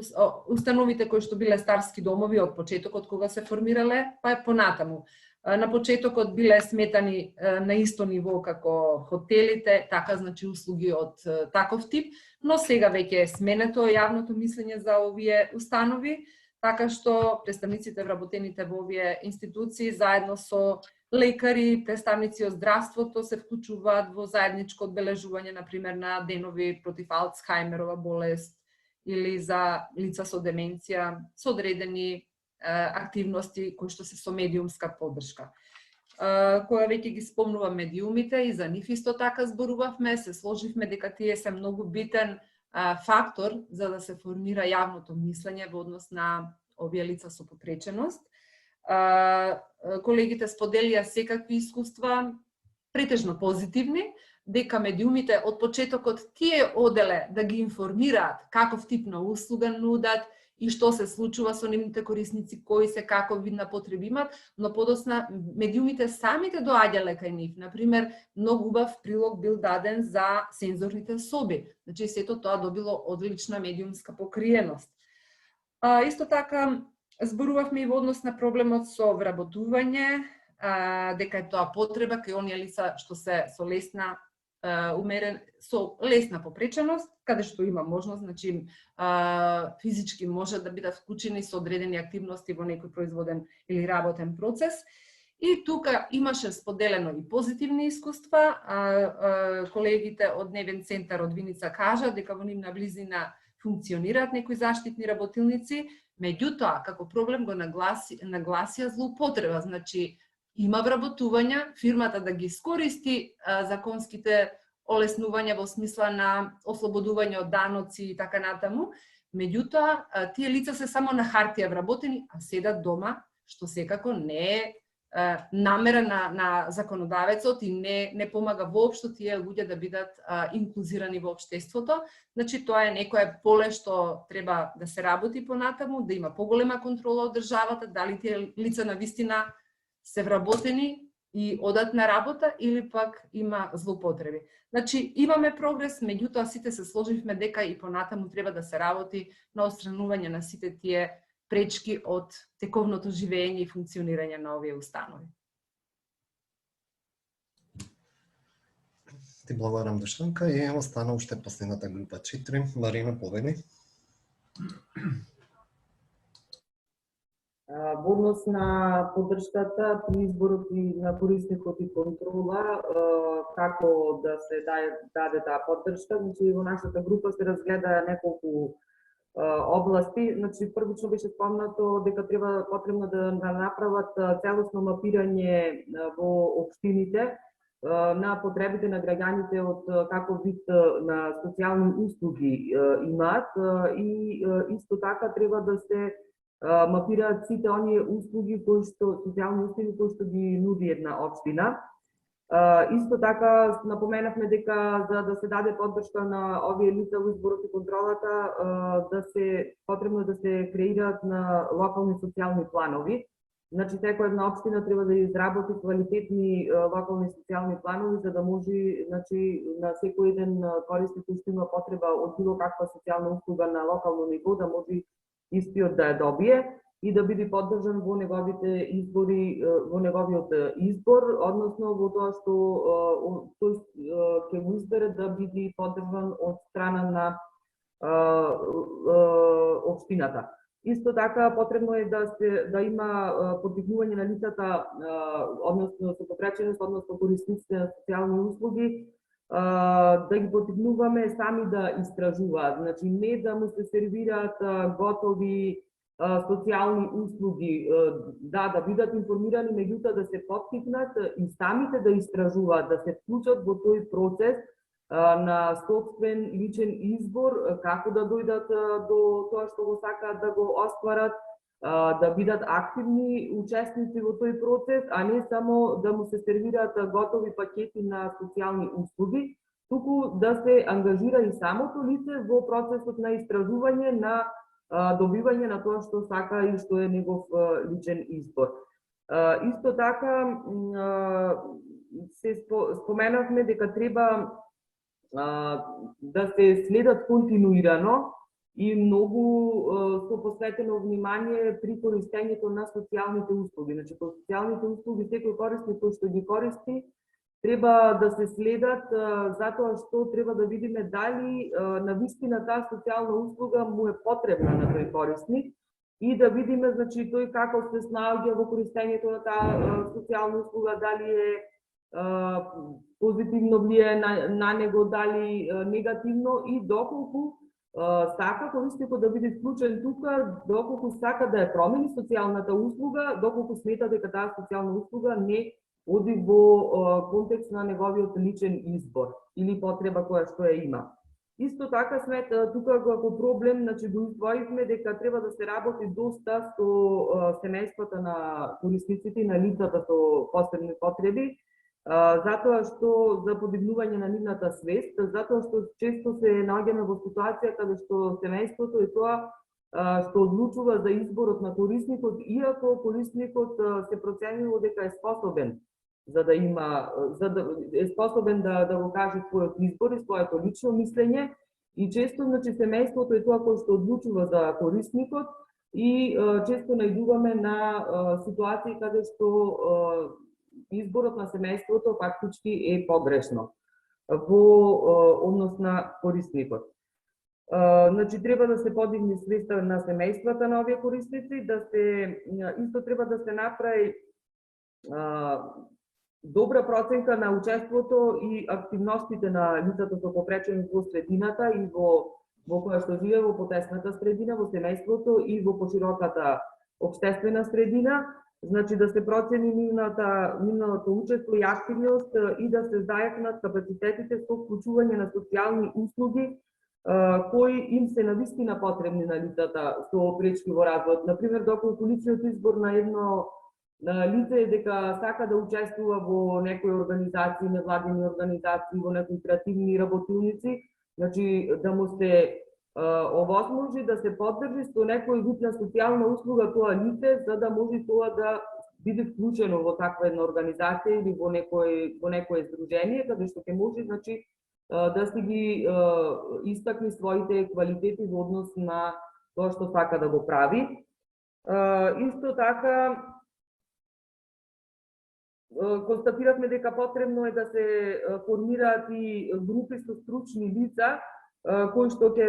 установите кои што биле старски домови од почетокот кога се формирале, па е понатаму. На почетокот биле сметани на исто ниво како хотелите, така значи услуги од таков тип, но сега веќе е сменето јавното мислење за овие установи, така што представниците вработените во овие институции заедно со лекари, представници од здравството се вклучуваат во заедничко одбележување, например, на денови против Алцхаймерова болест или за лица со деменција, со одредени активности кои што се со медиумска поддршка. Кога веќе ги спомнувам медиумите и за нив исто така зборувавме, се сложивме дека тие се многу битен фактор за да се формира јавното мислење во однос на овие лица со попреченост. Колегите споделија секакви искуства, претежно позитивни, дека медиумите од почетокот тие оделе да ги информираат каков тип на услуга нудат и што се случува со нивните корисници, кои се каков вид на потреби имат, но подосна медиумите самите доаѓале кај нив. Например, многу убав прилог бил даден за сензорните соби. Значи, сето тоа добило одлична медиумска покриеност. Исто така, зборувавме и во однос на проблемот со вработување, дека е тоа потреба кај оние лица што се со лесна лесна попреченост, каде што има можност, значи физички може да бидат вклучени со одредени активности во некој производен или работен процес. И тука имаше споделено и позитивни искуства. Колегите од Дневен центар од Виница кажа дека во нивна близина функционираат некои заштитни работилници, меѓутоа како проблем го нагласија злоупотреба, значи има вработувања, фирмата да ги искористи законските олеснувања во смисла на ослободување од даноци и така натаму, меѓутоа тие лица се само на хартија вработени, а седат дома, што секако не е намера на законодавецот и не помага воопшто тие луѓе да бидат инклузирани во општеството. Значи тоа е некое поле што треба да се работи понатаму, да има поголема контрола од државата, дали тие лица навистина се вработени и одат на работа или пак има злоупотреби. Значи имаме прогрес, меѓутоа сите се сложивме дека и понатаму треба да се работи на отстранување на сите тие пречки од тековното живење и функционирање на овие установи. Ти благодарам, Душанка, и остана уште последната група 4. Марина, поведи. Во однос на поддршката при изборот и на корисникот и контрола, како да се даде таа поддршка, значи во нашата група се разгледа неколку области. Значи првично беше спомнато дека потребно да направат целосно мапирање во општините на потребите на граѓаните од каков вид на социјални услуги имаат и исто така треба да се мапираат сите оние услуги социјални услуги кои што ги нуди една општина. Исто така напоменавме дека за да се даде поддршка на овие лица во изборот и контролата потребно да се креираат на локални социјални планови. Значи секоја една општина треба да изработи квалитетни локални социјални планови за да може, значи, на секој еден корисник кој што има потреба од било каква социјална услуга на локално ниво да може истиот да ја добие и да биде поддржан во неговите избори, во неговиот избор, односно во тоа што тој ќе му избере да биде поддржан од страна на општината. Исто така потребно е да има поттикнување на лицата, односно со попреченост, односно корисниците на социјални услуги, да ги поттикнуваме сами да истражуваат, значи не да му се сервираат готови социјални услуги, да бидат информирани, меѓутоа да се поттикнат и самите да истражуваат, да се вклучат во тој процес на собствен личен избор, како да дојдат до тоа што го сакаат да го остварат, да бидат активни учесници во тој процес, а не само да му се сервираат готови пакети на социјални услуги, туку да се ангажира и самото лице во процесот на истражување, на добивање на тоа што сака и што е негов личен избор. Исто така, се споменавме дека треба да се следат континуирано и многу со посветено внимание при користењето на социјалните услуги. Значи, по социјалните услуги секој корисник кој што ги користи треба да се следат, затоа што треба да видиме дали навистина таа социјална услуга му е потребна на тој корисник и да видиме, значи, тој како се снаоѓа во користењето на таа социјална услуга, дали е позитивно влие на него, дали негативно и доколку сака корисникот да биде вклучен тука, доколку сака да ја промени социјалната услуга, доколку смета дека таа социјална услуга не оди во контекст на неговиот личен избор или потреба која што ја има. Исто така тука како проблем, значи го издвоивме дека треба да се работи доста со семејствата на корисниците и на лицата со посебни потреби, затоа што за подигнување на нивната свест, затоа што често се наоѓаме во ситуација каде што семејството е тоа што одлучува за изборот на корисникот, иако корисникот се проценува дека е способен е способен да го каже својот избор и своето лично мислење, и често, значи, семејството е тоа кој што одлучува за корисникот и често најдуваме на ситуации каде што изборот на семејството фактички е погрешно во однос на корисникот. Значи, треба да се подигне свеста на семејствата на овие корисници, исто треба да се направи добра проценка на учеството и активностите на лицата со попреченост во средината и во која што живее во потесната средина, во семејството и во пошироката општествена средина. Значи, да се процени нивното учество и активност и да се зајакнат капацитетите со вклучување на социјални услуги кои им се навистина потребни на лицата со пречки во развојот. Например, доколку личниот избор на едно лице е дека сака да учествува во некои организации, невладини организации, во некои креативни работилници, значи да му се овозможи да се поддржи со некој вид на социјална услуга тоа лице, за да може тоа да биде вклучено во таква една организација или во некое здружение, каде што ќе може, значи, да си ги истакне своите квалитети во однос на тоа што сака да го прави. Исто така, констатиравме дека потребно е да се формираат и групи со стручни лица кои што ќе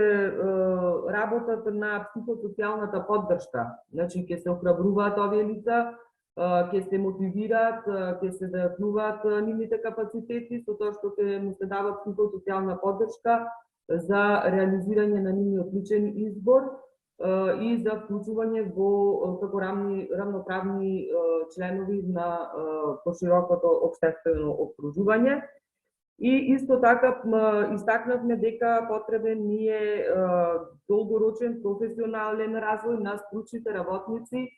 работат на психосоцијалната поддршка. Значи, ќе се охрабруваат овие лица, ќе се мотивираат, ќе се дојакнуваат нивните капацитети со тоа што ќе му се дава психосоцијална поддршка за реализирање на нивниот личен избор и за вклучување како рамноправни членови на поширокото општествено окружување. И исто така истакнавме дека потребен ни е долгорочен професионален развој на стручните работници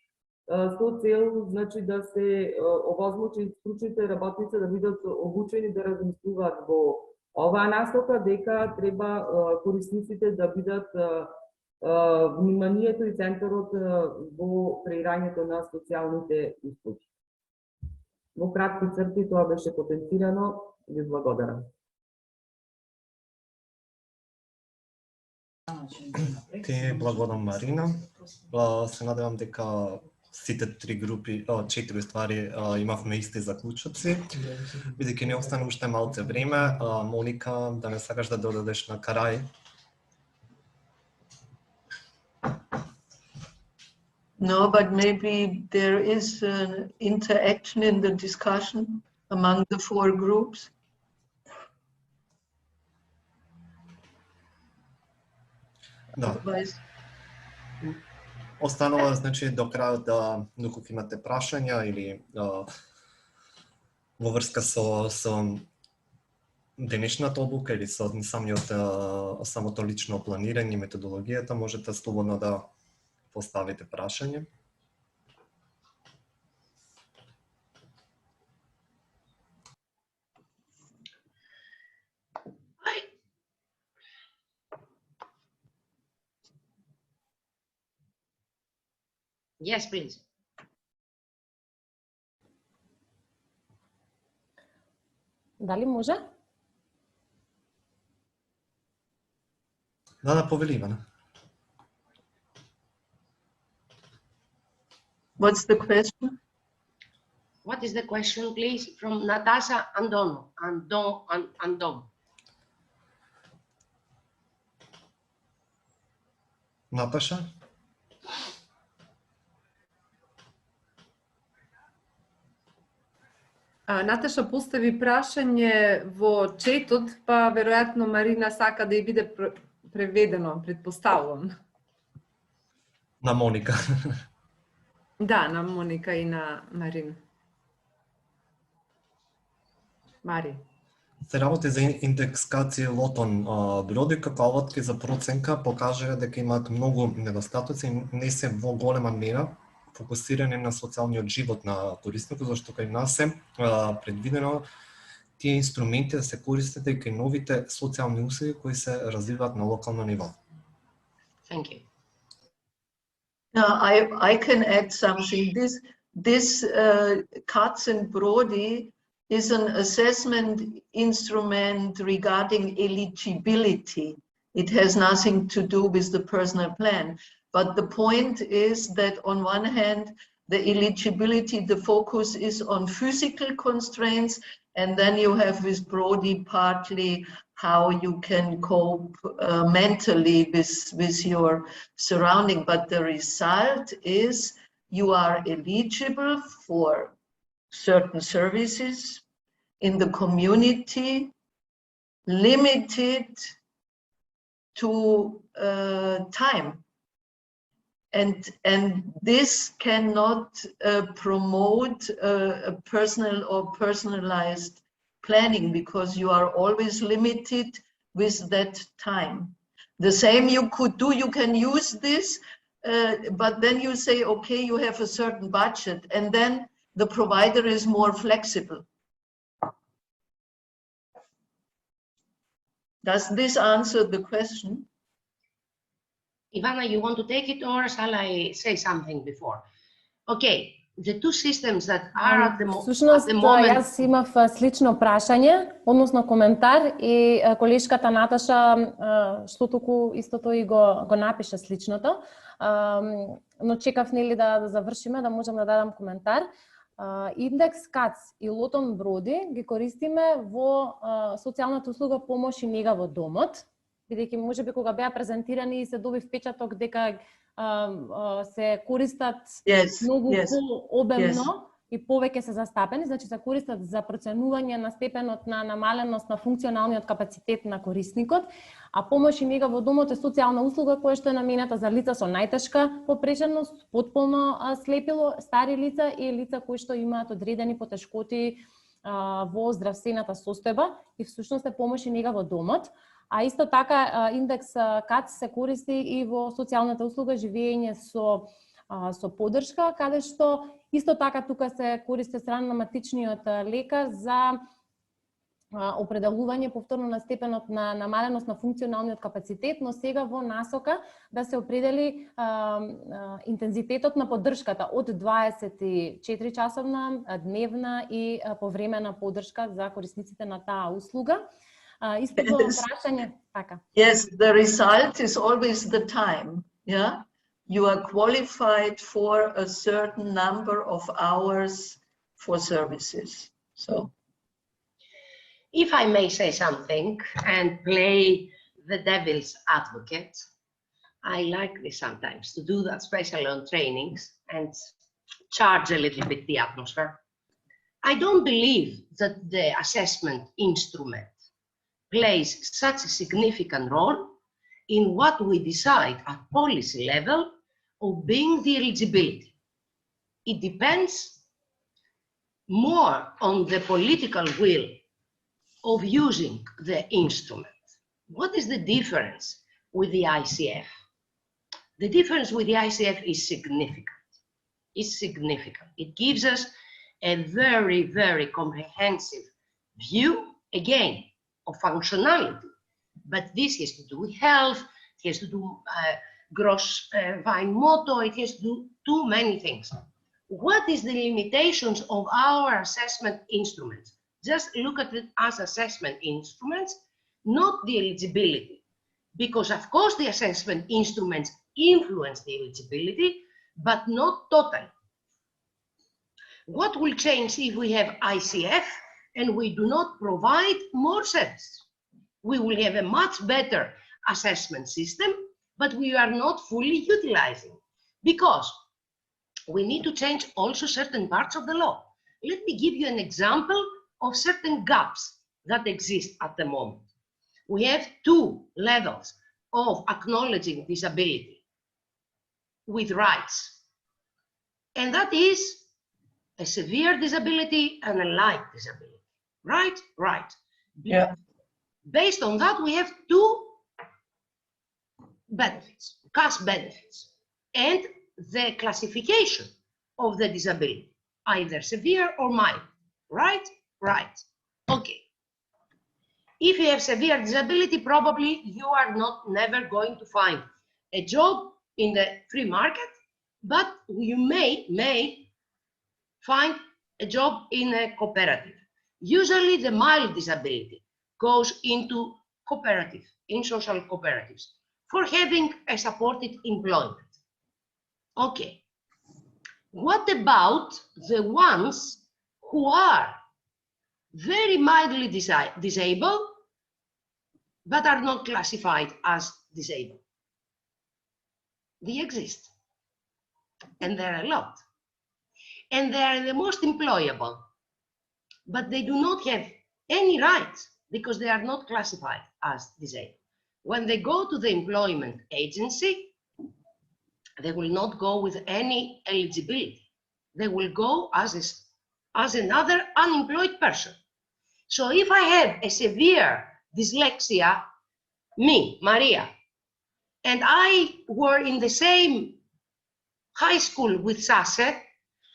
со цел, значи, да се овозможи стручните работници да бидат обучени да размислуваат во оваа насока, дека треба корисниците да бидат вниманието и центарот во креирањето на социјалните услуги. Во кратки црти тоа беше потенцирано. Ви благодарам. Ти благодарам, Марина. Се надевам дека сите три групи, четири ствари, имавме исти заклучоци. Бидејќи не остана уште малце време, Моника, да не сакаш да додадеш на крај? No, but maybe there is an interaction in the discussion among the four groups. Да. Останува, значи, до крајот доколку имате прашања или во врска со денешната обука или со самото лично планирање, методологијата, можете слободно да поставите прашање. Yes, please. Дали може? Да, повеливана. What's the question? What is the question, please, from Natasha Andom? Наташа? Наташа постави прашање во четот, па веројатно Марина сака да ја биде преведено, предпоставувам. На Моника. Да, на Моника и на Марин. Мари. Се работи за индексација лотон броди, како алатки за проценка покажува дека имаат многу недостатоци и не се во голема мера фокусирани на социјалниот живот на корисникот, зашто кај нас е предвидено тие инструменти да се користат и кај новите социјални услуги кои се развиваат на локално ниво. Thank you. I can add something. This Katz and Brody is an assessment instrument regarding eligibility. It has nothing to do with the personal plan. But the point is that on one hand, the eligibility, the focus is on physical constraints, and then you have with Brody partly how you can cope mentally with your surrounding. But the result is you are eligible for certain services in the community, limited to time. And this cannot promote a personal or personalized planning, because you are always limited with that time. The same you could do, you can use this, but then you say, okay, you have a certain budget, and then the provider is more flexible. Does this answer the question? Ivana, you want to take it, or shall I say something before? Okay, the two systems that are at the moment... Всушност, јас имав слично прашање, односно коментар, и колешката Наташа што току истото и го напиша сличното, но чекав нели да завршиме, да можам да дадам коментар. Индекс КАЦ и лотон броди ги користиме во социјалната услуга помош и нега во домот, бидејќи можеби кога беа презентирани се доби впечаток дека се користат многу пообемно и повеќе се застапени, значи се користат за проценување на степенот на намаленост на функционалниот капацитет на корисникот, а помош и нега во домот е социјална услуга која што е наменета за лица со најтешка попреченост, потполно слепило, стари лица и лица кои што имаат одредени потешкоти во здравствената состојба и всушност е помош и нега во домот. А исто така индекс КАЦ се користи и во социјалната услуга живење со поддршка, каде што исто така тука се користи страна на матичниот лекар за определување повторно на степенот на намаленост на функционалниот капацитет, но сега во насока да се определи интензитетот на поддршката од 24 часовна, дневна и повремена поддршка за корисниците на таа услуга. Yes, the result is always the time. Yeah, you are qualified for a certain number of hours for services. So, if I may say something and play the devil's advocate, I like this sometimes to do that, especially on trainings, and charge a little bit the atmosphere. I don't believe that the assessment instrument plays such a significant role in what we decide at policy level of being the eligibility. It depends more on the political will of using the instrument. What is the difference with the ICF? The difference with the ICF is significant. It's significant. It gives us a very, very comprehensive view, again, of functionality, but this has to do with health, it has to do gross fine motto, it has too many things. What is the limitations of our assessment instruments? Just look at it as assessment instruments, not the eligibility. Because of course the assessment instruments influence the eligibility, but not totally. What will change if we have ICF and we do not provide more services? We will have a much better assessment system, but we are not fully utilizing, because we need to change also certain parts of the law. Let me give you an example of certain gaps that exist at the moment. We have two levels of acknowledging disability with rights, and that is a severe disability and a light disability, right? Right. Yeah. Based on that, we have two benefits, cash benefits, and the classification of the disability, either severe or mild, right? Right. Okay. If you have severe disability, probably you are never going to find a job in the free market, but you may find a job in a cooperative. Usually the mild disability goes into cooperative, in social cooperatives, for having a supported employment. Okay. What about the ones who are very mildly disabled, but are not classified as disabled? They exist, and there are a lot. And they are the most employable, but they do not have any rights because they are not classified as disabled. When they go to the employment agency, they will not go with any eligibility. They will go as another unemployed person. So if I have a severe dyslexia, me, Maria, and I were in the same high school with Sase,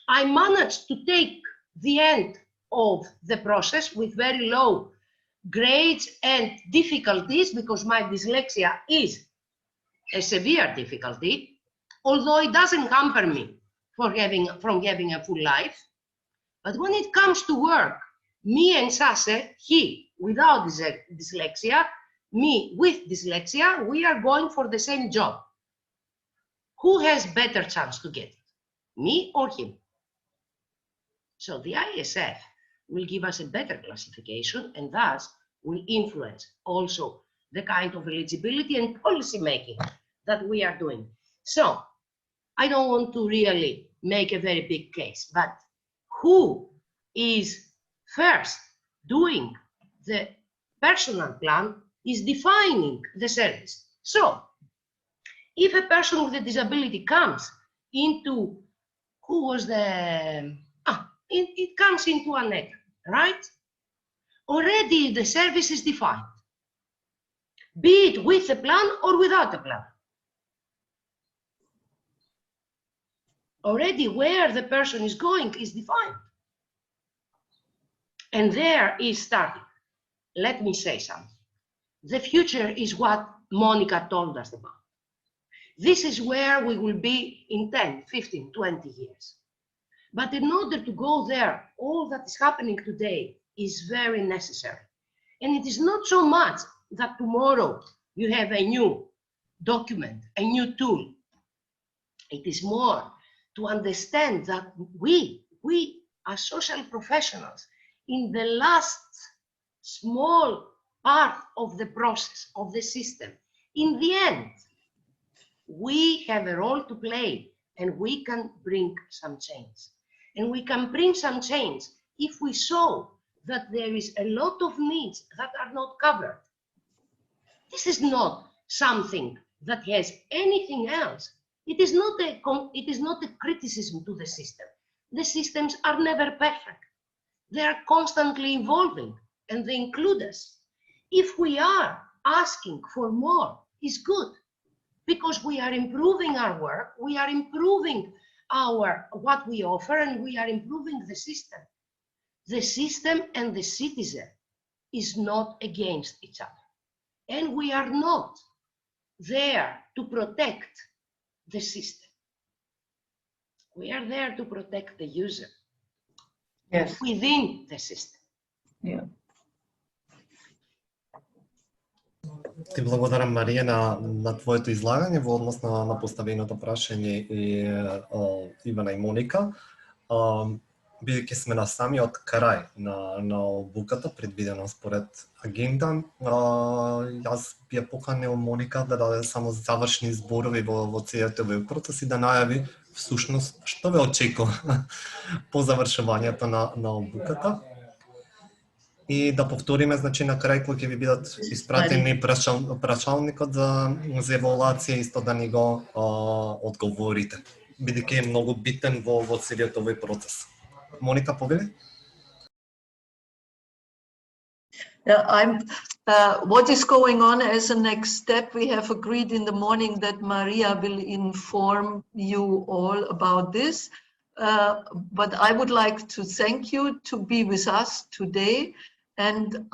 I managed to take the end of the process with very low grades and difficulties, because my dyslexia is a severe difficulty, although it doesn't hamper me from having a full life. But when it comes to work, me and Sase, he without dyslexia, me with dyslexia, we are going for the same job. Who has better chance to get it, me or him? So the ISF will give us a better classification, and thus will influence also the kind of eligibility and policy making that we are doing. So I don't want to really make a very big case, but who is first doing the personal plan is defining the service. So if a person with a disability comes into, it comes into a net, right? Already the service is defined, be it with a plan or without a plan. Already where the person is going is defined. And there is starting. Let me say something. The future is what Monica told us about. This is where we will be in 10, 15, 20 years. But in order to go there, all that is happening today is very necessary. And it is not so much that tomorrow you have a new document, a new tool. It is more to understand that we as social professionals, in the last small part of the process, of the system, in the end, we have a role to play, and we can bring some change. And we can bring some change if we show that there is a lot of needs that are not covered. This is not something that has anything else. It is not a criticism to the system. The systems are never perfect. They are constantly evolving, and they include us. If we are asking for more, it's good, because we are improving our work, we are improving what we offer, and we are improving the system. The system and the citizen is not against each other. And we are not there to protect the system. We are there to protect the user. Yes. Within the system. Yeah. Ти благодарам, Марија, на твоето излагање во однос на поставеното прашање и Ивана и Моника. Бидејќи сме на самиот крај на обуката, предвидено според агенда, јас би ја поканил Моника да даде само завршни зборови во целиот овој процес и да најави всушност што ве очекува по завршувањето на обуката. И да повториме, значи, на крај кој ќе ви бидат испратени прашалникот за евалуација, исто да ни го одговорите, бидејќи е многу битен во целиот овој процес. Моника, повели? What is going on as a next step? We have agreed in the morning that Maria will inform you all about this. But I would like to thank you to be with us today. And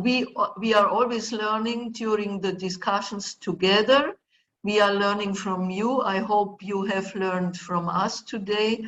we are always learning during the discussions together. We are learning from you. I hope you have learned from us today.